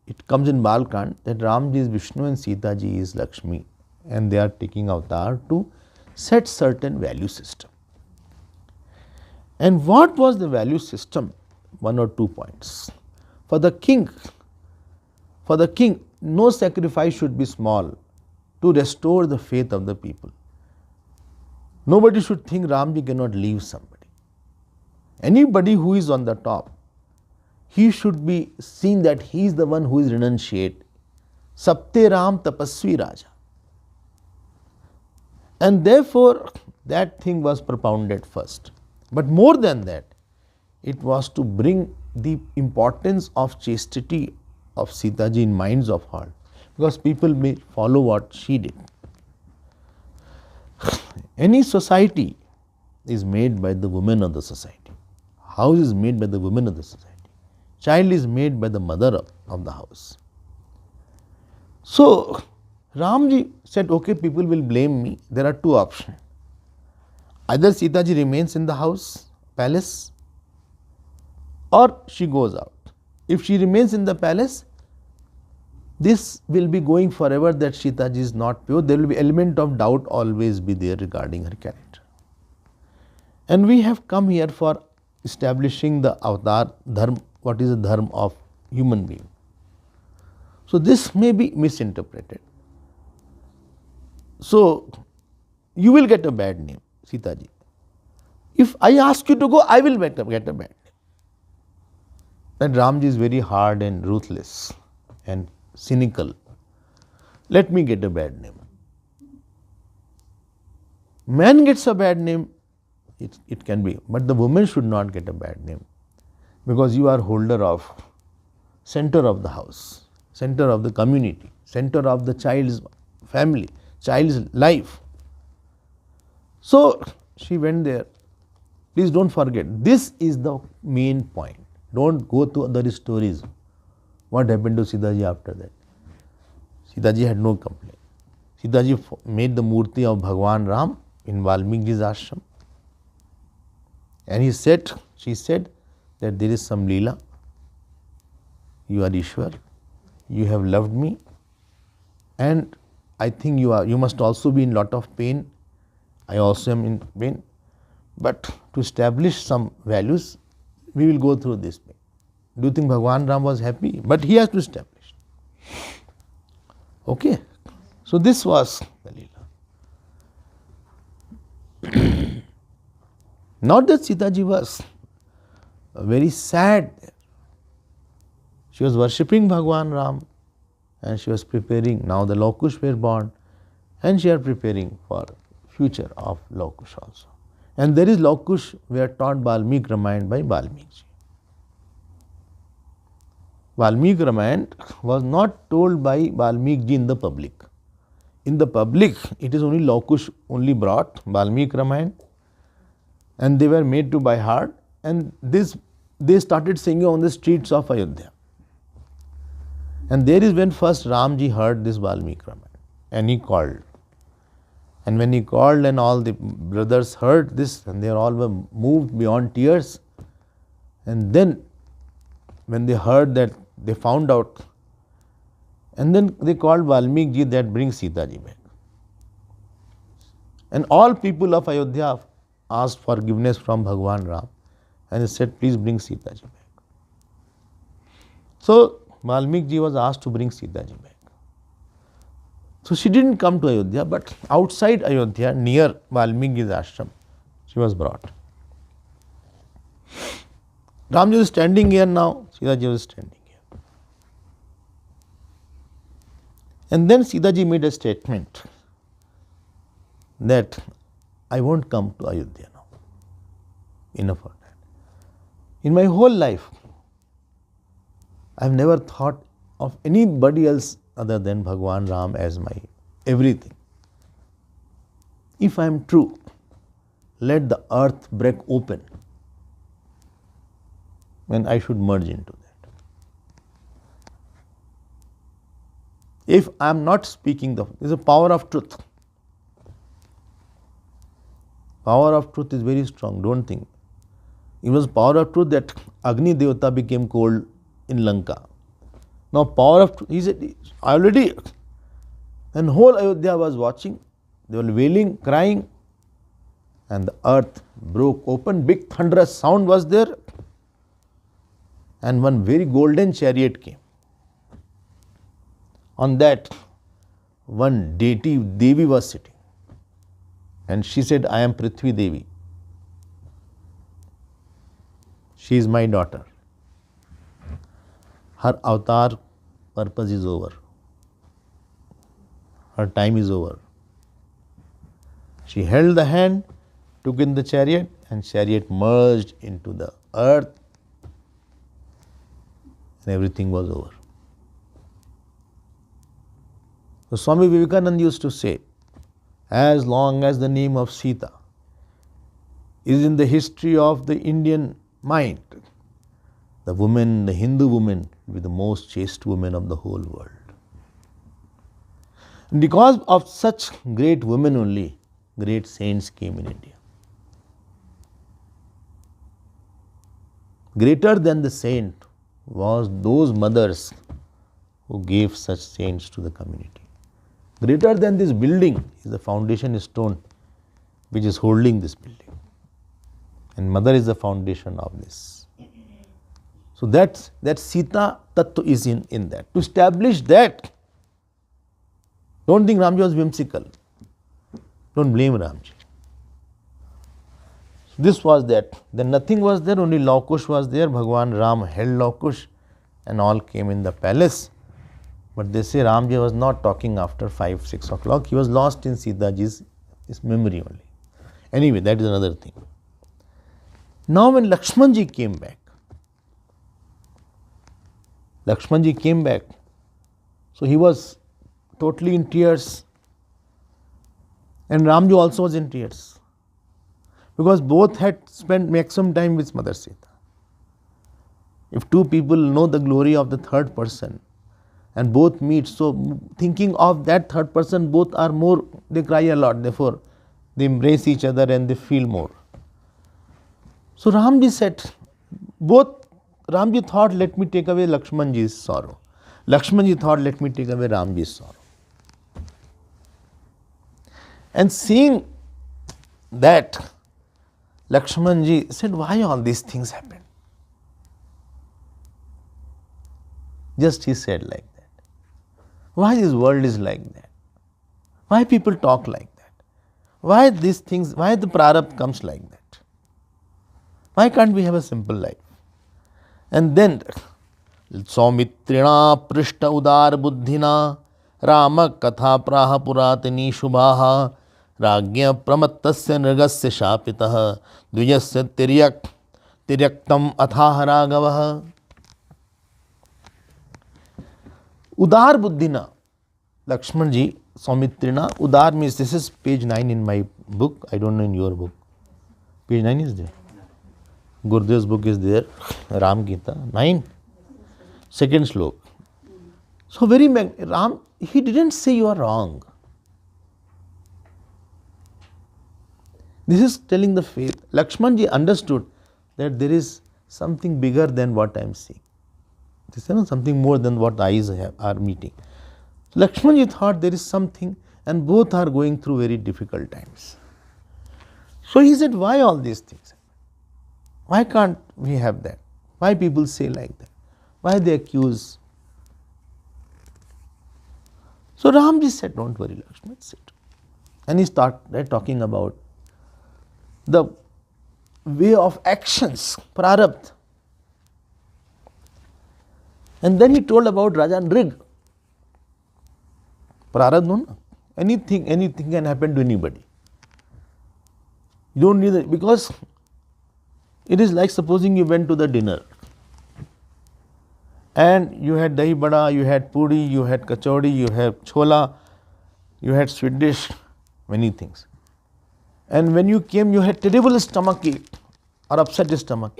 Speaker 1: it comes in Balkand, that Ramji is Vishnu and Sita ji is Lakshmi, and they are taking avatar to set certain value system. And what was the value system? One or two points. For the king, no sacrifice should be small to restore the faith of the people. Nobody should think Ramji cannot leave somebody. Anybody who is on the top, he should be seen that he is the one who is renunciate. Sapte Ram Tapasvi Raja. And therefore, that thing was propounded first. But more than that, it was to bring the importance of chastity of Sita ji in minds of heart, because people may follow what she did. Any society is made by the women of the society. House is made by the women of the society. Child is made by the mother of the house. So, Ramji said, okay, people will blame me. There are two options. Either Sita ji remains in the house, palace, or she goes out. If she remains in the palace, this will be going forever that Sita ji is not pure. There will be element of doubt always be there regarding her character. And we have come here for establishing the avatar dharma. What is the dharma of human being? So this may be misinterpreted. So you will get a bad name, Sita ji. If I ask you to go, I will get a bad name. And Ramji is very hard and ruthless and cynical. Let me get a bad name. Man gets a bad name, it can be, but the woman should not get a bad name, because you are holder of center of the house, center of the community, center of the child's family, child's life. So she went there. Please don't forget, this is the main point. Don't go to other stories. What happened to Sita ji after that? Sita ji had no complaint. Sita ji made the murti of Bhagwan Ram in Valmiki's ashram. And she said that there is some Leela. You are Ishwar. You have loved me. And I think you must also be in lot of pain. I also am in pain. But to establish some values, we will go through this pain. Do you think Bhagwan Ram was happy? But he has to establish. Okay. So this was the Leela. Not that Sita ji was very sad there. She was worshipping Bhagwan Ram and she was preparing. Now the Lokush were born and she are preparing for future of Lokush also. And there is Lokush were taught Valmiki Ramayana by Valmiki. Valmiki Ramayana was not told by Valmiki in the public. In the public, it is only Lokush only brought Valmiki Ramayana, and they were made to by heart, and they started singing on the streets of Ayodhya. And there is when first Ramji heard this Valmiki Ramayana, and he called. And when he called and all the brothers heard this, and they all were moved beyond tears. And then when they heard that, they found out, and then they called Valmiki ji that brings Sita ji back. And all people of Ayodhya asked forgiveness from Bhagwan Ram, and he said, please bring Sita ji back. So Valmiki ji was asked to bring Sita ji back. So she didn't come to Ayodhya, but outside Ayodhya, near Valmiki's ashram, she was brought. Ramji was standing here now, Sita ji was standing here. And then Sita ji made a statement that I won't come to Ayodhya now. Enough of that. In my whole life, I have never thought of anybody else other than Bhagwan Ram as my everything. If I am true, let the earth break open and I should merge into that. If I am not speaking, there is a power of truth. Power of truth is very strong, don't think. It was power of truth that Agni Devata became cold in Lanka. Now power of truth, he said, already, and whole Ayodhya was watching, they were wailing, crying, and the earth broke open, big thunderous sound was there, and one very golden chariot came. On that, one deity, Devi was sitting, and she said, I am Prithvi Devi. She is my daughter. Her avatar purpose is over. Her time is over. She held the hand, took in the chariot, and chariot merged into the earth, and everything was over. So Swami Vivekananda used to say, as long as the name of Sita is in the history of the Indian mind, the woman, the Hindu woman, will be the most chaste woman of the whole world. And because of such great women only, great saints came in India. Greater than the saint was those mothers who gave such saints to the community. Greater than this building is the foundation stone which is holding this building. And mother is the foundation of this. So that Sita Tattva is in that. To establish that, don't think Ramji was whimsical. Don't blame Ramji. This was that. Then nothing was there, only Laukush was there. Bhagwan Ram held Laukush and all came in the palace. But they say Ramji was not talking after 5, 6 o'clock. He was lost in Sita ji's memory only. Anyway, that is another thing. Now when Lakshmanji came back, so he was totally in tears, and Ramji also was in tears, because both had spent maximum time with Mother Sita. If two people know the glory of the third person and both meet, so thinking of that third person, both are more, they cry a lot, therefore they embrace each other and they feel more. So Ramji said, Ramji thought, let me take away Lakshmanji's sorrow. Lakshmanji thought, let me take away Ramji's sorrow. And seeing that, Lakshmanji said, why all these things happen? Just he said like that. Why this world is like that? Why people talk like that? Why these things, why the prarabdha comes like that? Why can't we have a simple life? And then, Saumitrina Prishta Udar Buddhina Rama Katha Praha Puratani Shubhaha Ragya Pramattasya Nirgasya Shapitaha Dvijasya Tiryaktam Athaha Ragavaha. Udar Buddhina, Lakshmanji, Saumitrina, Udar means, this is page 9 in my book, I don't know in your book. Page 9 is there? Gurudev's book is there, Ram Gita, 9, second slok. So Ram, he didn't say you are wrong. This is telling the faith. Lakshmanji understood that there is something bigger than what I am seeing. This is something more than what eyes are meeting. So Lakshmanji thought there is something, and both are going through very difficult times. So he said, why all these things? Why can't we have that? Why people say like that? Why they accuse? So Ramji said, don't worry Lakshman, sit. And he started talking about the way of actions, prarabdha. And then he told about Raja Nrig. Prarabdha, no? Anything can happen to anybody. You don't need it, because it is like supposing you went to the dinner and you had dahi bada, you had puri, you had kachori, you had chola, you had sweet dish, many things. And when you came, you had terrible stomachache or upset stomach.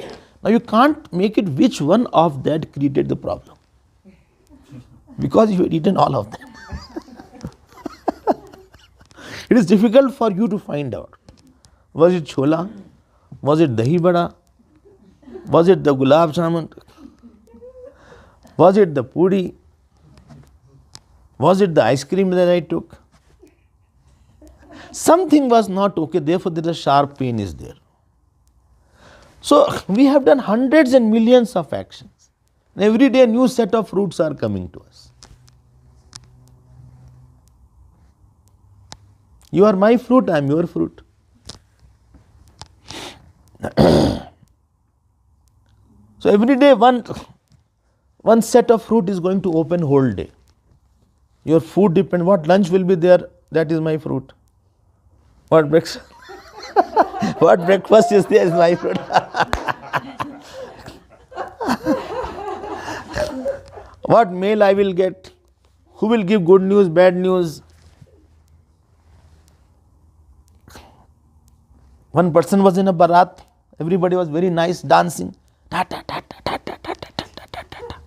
Speaker 1: Now you can't make it which one of that created the problem, because you had eaten all of them. It is difficult for you to find out. Was it chola? Was it dahi bada? Was it the gulab jamun? Was it the puri? Was it the ice cream that I took? Something was not okay, therefore there is a sharp pain is there. So we have done hundreds and millions of actions. And every day a new set of fruits are coming to us. You are my fruit, I am your fruit. So every day one set of fruit is going to open whole day. Your food depends, what lunch will be there, that is my fruit. What breakfast? What breakfast is there is my fruit. What mail I will get, who will give good news, bad news. One person was in a barat, everybody was very nice, dancing. Ta, ta, ta, ta, ta, ta, ta, ta, ta, ta, ta, ta.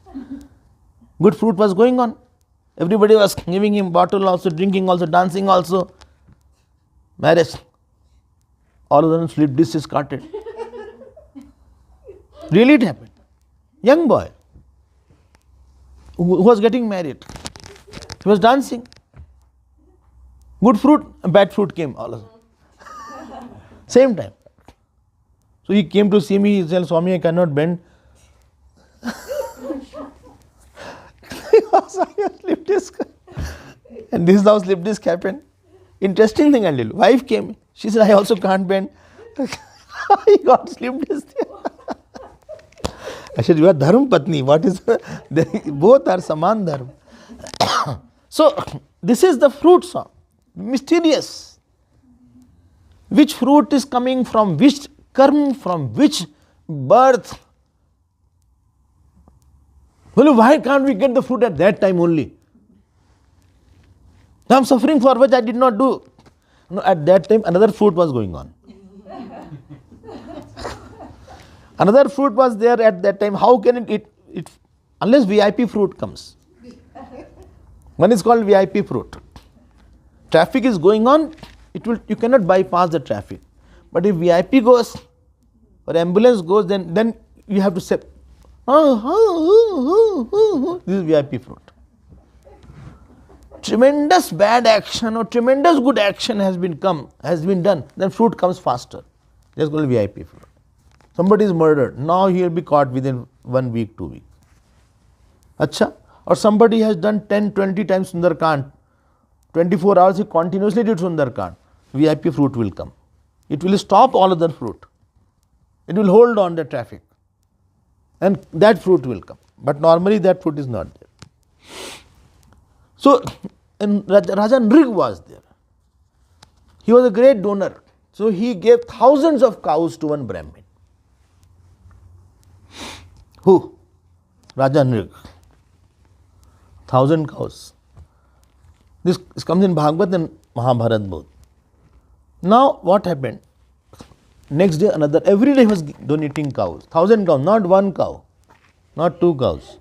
Speaker 1: Good fruit was going on. Everybody was giving him bottle also, drinking also, dancing also. Marriage. All of them slip disc is carted. Really it happened. Young boy who was getting married. He was dancing. Good fruit, bad fruit came all of them. Same time. So he came to see me, he said, Swami, I cannot bend. Because I have slip disc. And this is how slip disc happened. Interesting thing, I'll tell you. Wife came, she said, I also can't bend. He got slip disc. I said, you are dharma patni. What is both are saman dharma. So this is the fruit song. Mysterious. Which fruit is coming from which karma, from which birth? Well, why can't we get the fruit at that time only? I am suffering for which I did not do. No, at that time another fruit was going on. Another fruit was there at that time. How can it unless VIP fruit comes? One is called VIP fruit. Traffic is going on, you cannot bypass the traffic. But if VIP goes or ambulance goes, then you have to say, this is VIP fruit. Tremendous bad action or tremendous good action has been done, then fruit comes faster. That's called VIP fruit. Somebody is murdered, now he will be caught within 1 week, 2 weeks. Acha? Or somebody has done 10, 20 times Sundarkand, 24 hours he continuously did Sundarkand, VIP fruit will come. It will stop all other fruit. It will hold on the traffic. And that fruit will come. But normally that fruit is not there. So, and Raja Nrig was there. He was a great donor. So he gave thousands of cows to one Brahmin. Who? Raja Nrig. 1,000 cows. This comes in Bhagavad and Mahabharata both. Now what happened? Next day every day he was donating cows. 1,000 cows, not one cow, not 2 cows.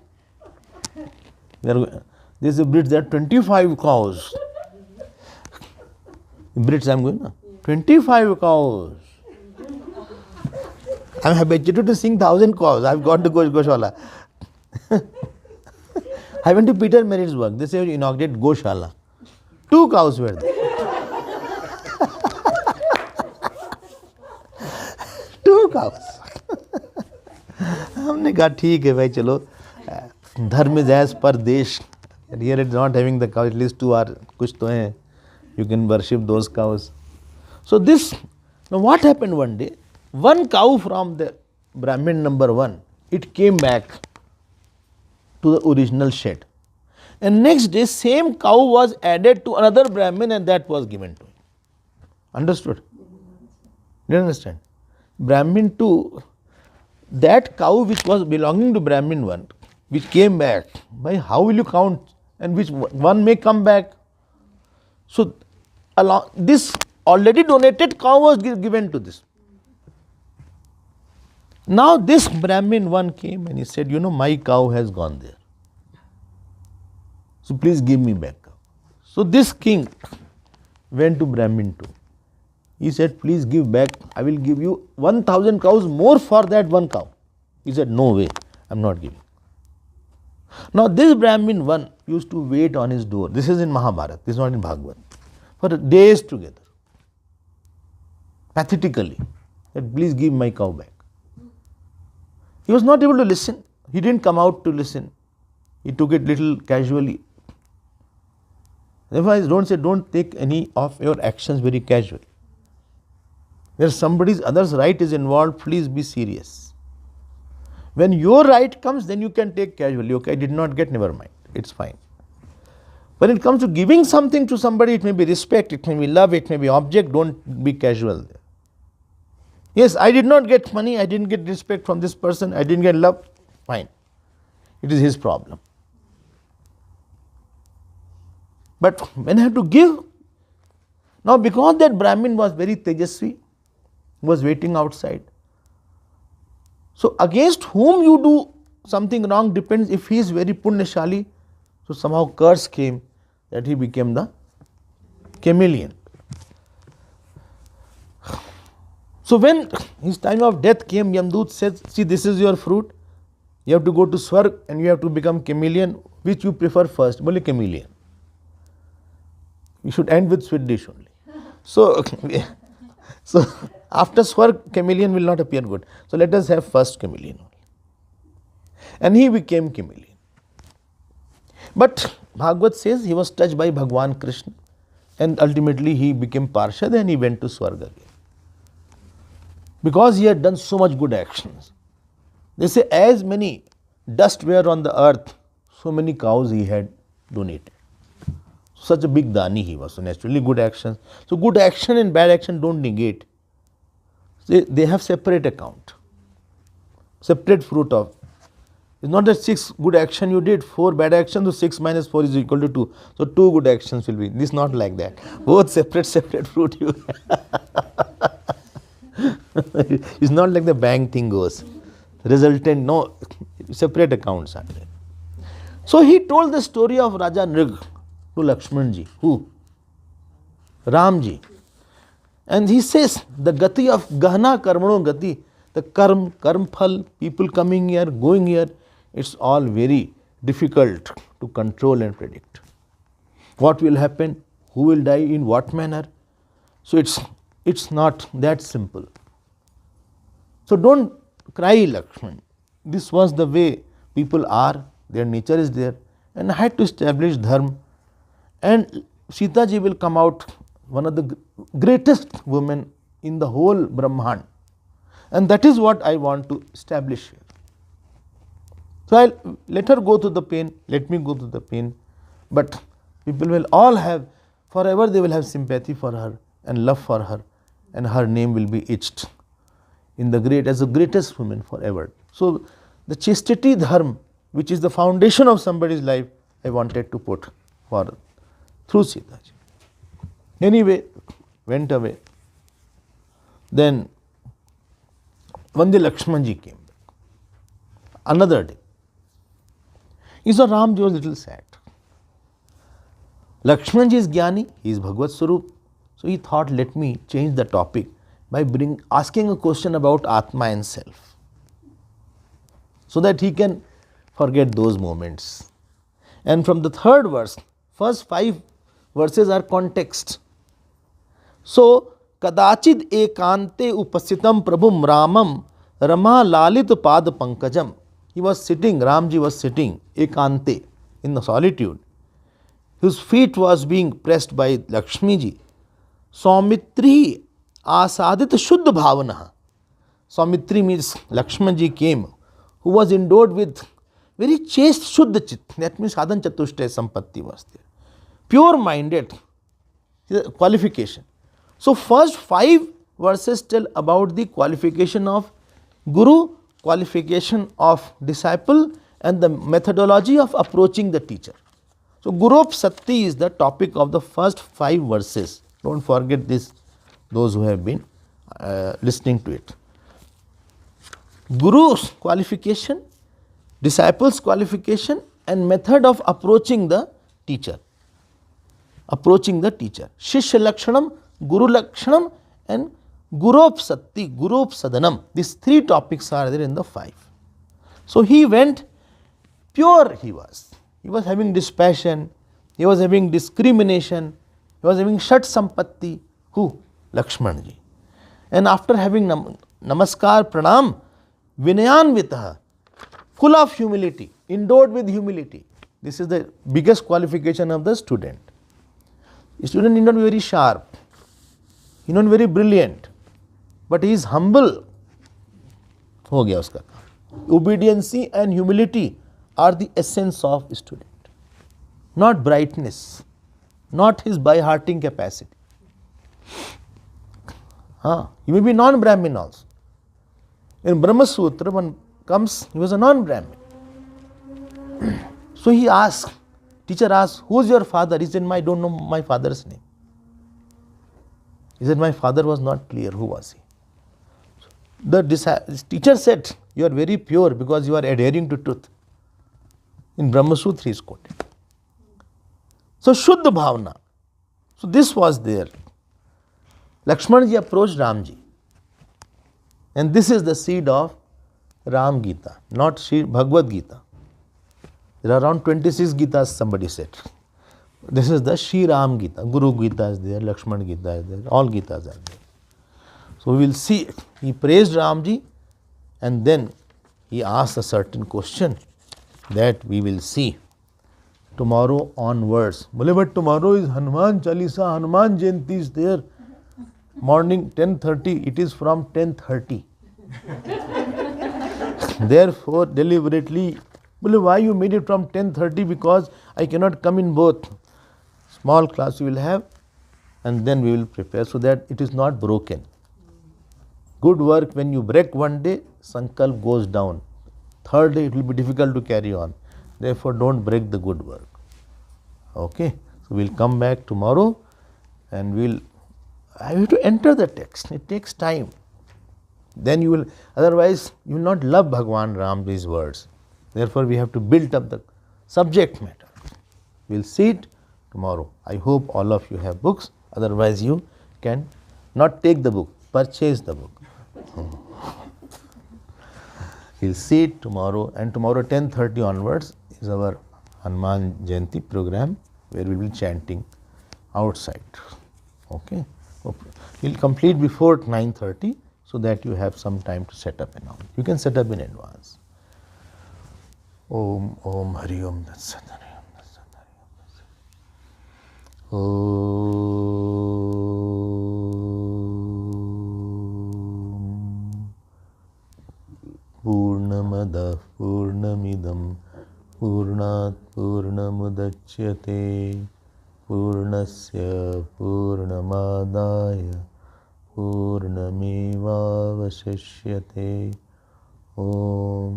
Speaker 1: There is a Brits, there are 25 cows. In Brits I am going, 25 cows. I am habituated to sing 1,000 cows. I have got to Goshala. I went to Peter Merritt's work. They say inaugurate Goshala. 2 cows were there. 2 cows. हमने कहा ठीक है भाई चलो धर्म is as per देश And here it's not having the cow, at least two are kuch to hai. You can worship those cows. So this, now what happened one day? One cow from the Brahmin number 1, it came back to the original shed. And next day, same cow was added to another Brahmin and that was given to him. Understood? Do you understand? Brahmin 2, that cow which was belonging to Brahmin 1, which came back, by how will you count? And which one may come back? So, along this already donated cow was given to this. Now this Brahmin 1 came and he said, you know, my cow has gone there. So please give me back cow. So this king went to Brahmin 2. He said, please give back, I will give you 1000 cows more for that one cow. He said, no way, I am not giving. Now this Brahmin 1 used to wait on his door. This is in Mahabharata, this is not in Bhagavad. For days together, pathetically, that please give my cow back. He was not able to listen. He didn't come out to listen. He took it little casually. Therefore, I don't say don't take any of your actions very casually. Where somebody's other's right is involved, please be serious. When your right comes, then you can take casually. Okay, I did not get, never mind. It's fine. When it comes to giving something to somebody, it may be respect, it may be love, it may be object, don't be casual there. Yes, I did not get money, I didn't get respect from this person, I didn't get love, fine. It is his problem. But when I have to give, now because that Brahmin was very tejasvi, was waiting outside. So against whom you do something wrong depends. If he is very punyashali, so somehow curse came that he became the chameleon. So when his time of death came, Yamdut said, see, this is your fruit. You have to go to Swarg and you have to become chameleon. Which you prefer first? Bole chameleon. You should end with sweet dish only. So, so after Swarg, chameleon will not appear good. So let us have first chameleon only. And he became chameleon. But Bhagavad says he was touched by Bhagwan Krishna and ultimately he became Parshad and he went to Swarg again. Because he had done so much good actions. They say as many dust were on the earth, so many cows he had donated. Such a big dani he was. So naturally good actions. So good action and bad action don't negate. They have separate account. Separate fruit of. It's not that 6 good action you did, 4 bad actions, so 6 minus 4 is equal to 2. So 2 good actions will be. This is not like that. Both separate fruit you It's not like the bank thing goes. Resultant, no, separate accounts are there. So he told the story of Raja Nrig to Lakshmanji. Who? Ramji. And he says the gati of Gahna Karmano Gati, the karm phal, people coming here, going here, it's all very difficult to control and predict. What will happen? Who will die in what manner? So it's not that simple. So don't cry, Lakshman. This was the way people are, their nature is there, and I had to establish dharma. And Sita ji will come out one of the greatest women in the whole Brahman. And that is what I want to establish here. So I'll let her go through the pain, let me go through the pain. But people will all have, forever they will have sympathy for her and love for her, and her name will be etched in the as the greatest woman forever. So the chastity dharma, which is the foundation of somebody's life, I wanted to put for through Sita ji. Anyway, went away. Then one day Lakshmanji came back. Another day. He saw Ramji was a little sad. Lakshmanji is Jnani, he is Bhagavad Swarup. So he thought, let me change the topic by asking a question about Atma and Self, so that he can forget those moments. And from the third verse, first 5 verses are context. So, Kadachid ekante upasitam prabhum ramam rama lalit pad pankajam. He was sitting, Ramji was sitting ekante in the solitude, whose feet was being pressed by Lakshmi ji, Saumitri asadit shuddha bhavana. Saumitri means Lakshman ji came, who was endowed with very chaste shuddha chit. That means sadhan chatushtaya sampatti was there. Pure minded qualification. So first 5 verses tell about the qualification of Guru, qualification of disciple, and the methodology of approaching the teacher. So Gurupsatti is the topic of the first 5 verses. Don't forget this, those who have been listening to it. Guru's qualification, disciples' qualification, and method of approaching the teacher. Approaching the teacher. Shishya Lakshanam, Guru Lakshanam, and Gurupsatti, Gurupsadanam. These 3 topics are there in the 5. So he went pure, he was. He was having dispassion, he was having discrimination, he was having Shat Sampatti. Who? Lakshmanji. And after having Namaskar, Pranam, Vinayanvitaha, full of humility, endowed with humility. This is the biggest qualification of the student. The student is not very sharp, he is not very brilliant, but he is humble. हो गया उसका काम. Obedience and humility are the essence of student, not brightness, not his by-hearting capacity. He may be non-Brahmin also. In Brahma Sutra, one comes, he was a non-Brahmin. So he asked, teacher asked, who is your father? He said, I don't know my father's name. He said, my father was not clear. Who was he? The teacher said, you are very pure because you are adhering to truth. In Brahma Sutra is quoted. So Shuddha Bhavana. So this was there. Lakshmanji approached Ramji. And this is the seed of Ram Gita, not Shri Bhagavad Gita. There are around 26 Gitas, somebody said. This is the Shri Ram Gita. Guru Gita is there, Lakshman Gita is there, all Gitas are there. So we will see, he praised Ramji and then he asked a certain question that we will see tomorrow onwards. But tomorrow is Hanuman Chalisa, Hanuman Jayanti is there. Morning 10:30, it is from 10:30. Therefore, deliberately, why you made it from 10:30? Because I cannot come in both. Small class we will have and then we will prepare so that it is not broken. Good work, when you break one day, sankalp goes down. Third day it will be difficult to carry on. Therefore, don't break the good work. Okay, so we will come back tomorrow and I have to enter the text. It takes time. Then you will, otherwise you will not love Bhagwan Ram, these words. Therefore, we have to build up the subject matter. We will see it tomorrow. I hope all of you have books. Otherwise, you can not take the book, purchase the book. We will see it tomorrow, and tomorrow 10:30 onwards is our Hanuman Jayanti program where we will be chanting outside. Okay. We will complete before 9:30 so that you have some time to set up and all. You can set up in advance. Om Om Hari Om Tat Sat Hari Om Tat Sat Hari Om Tat Sat. Om Purnamada Purnamidam Purnat Purnamudachyate Purnasya Purnamadaya Purnamevavasishyate. Om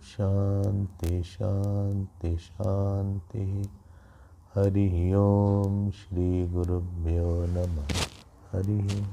Speaker 1: Shanti Shanti Shanti. Hari Om Shri Gurubhyo Namah. Hari Om.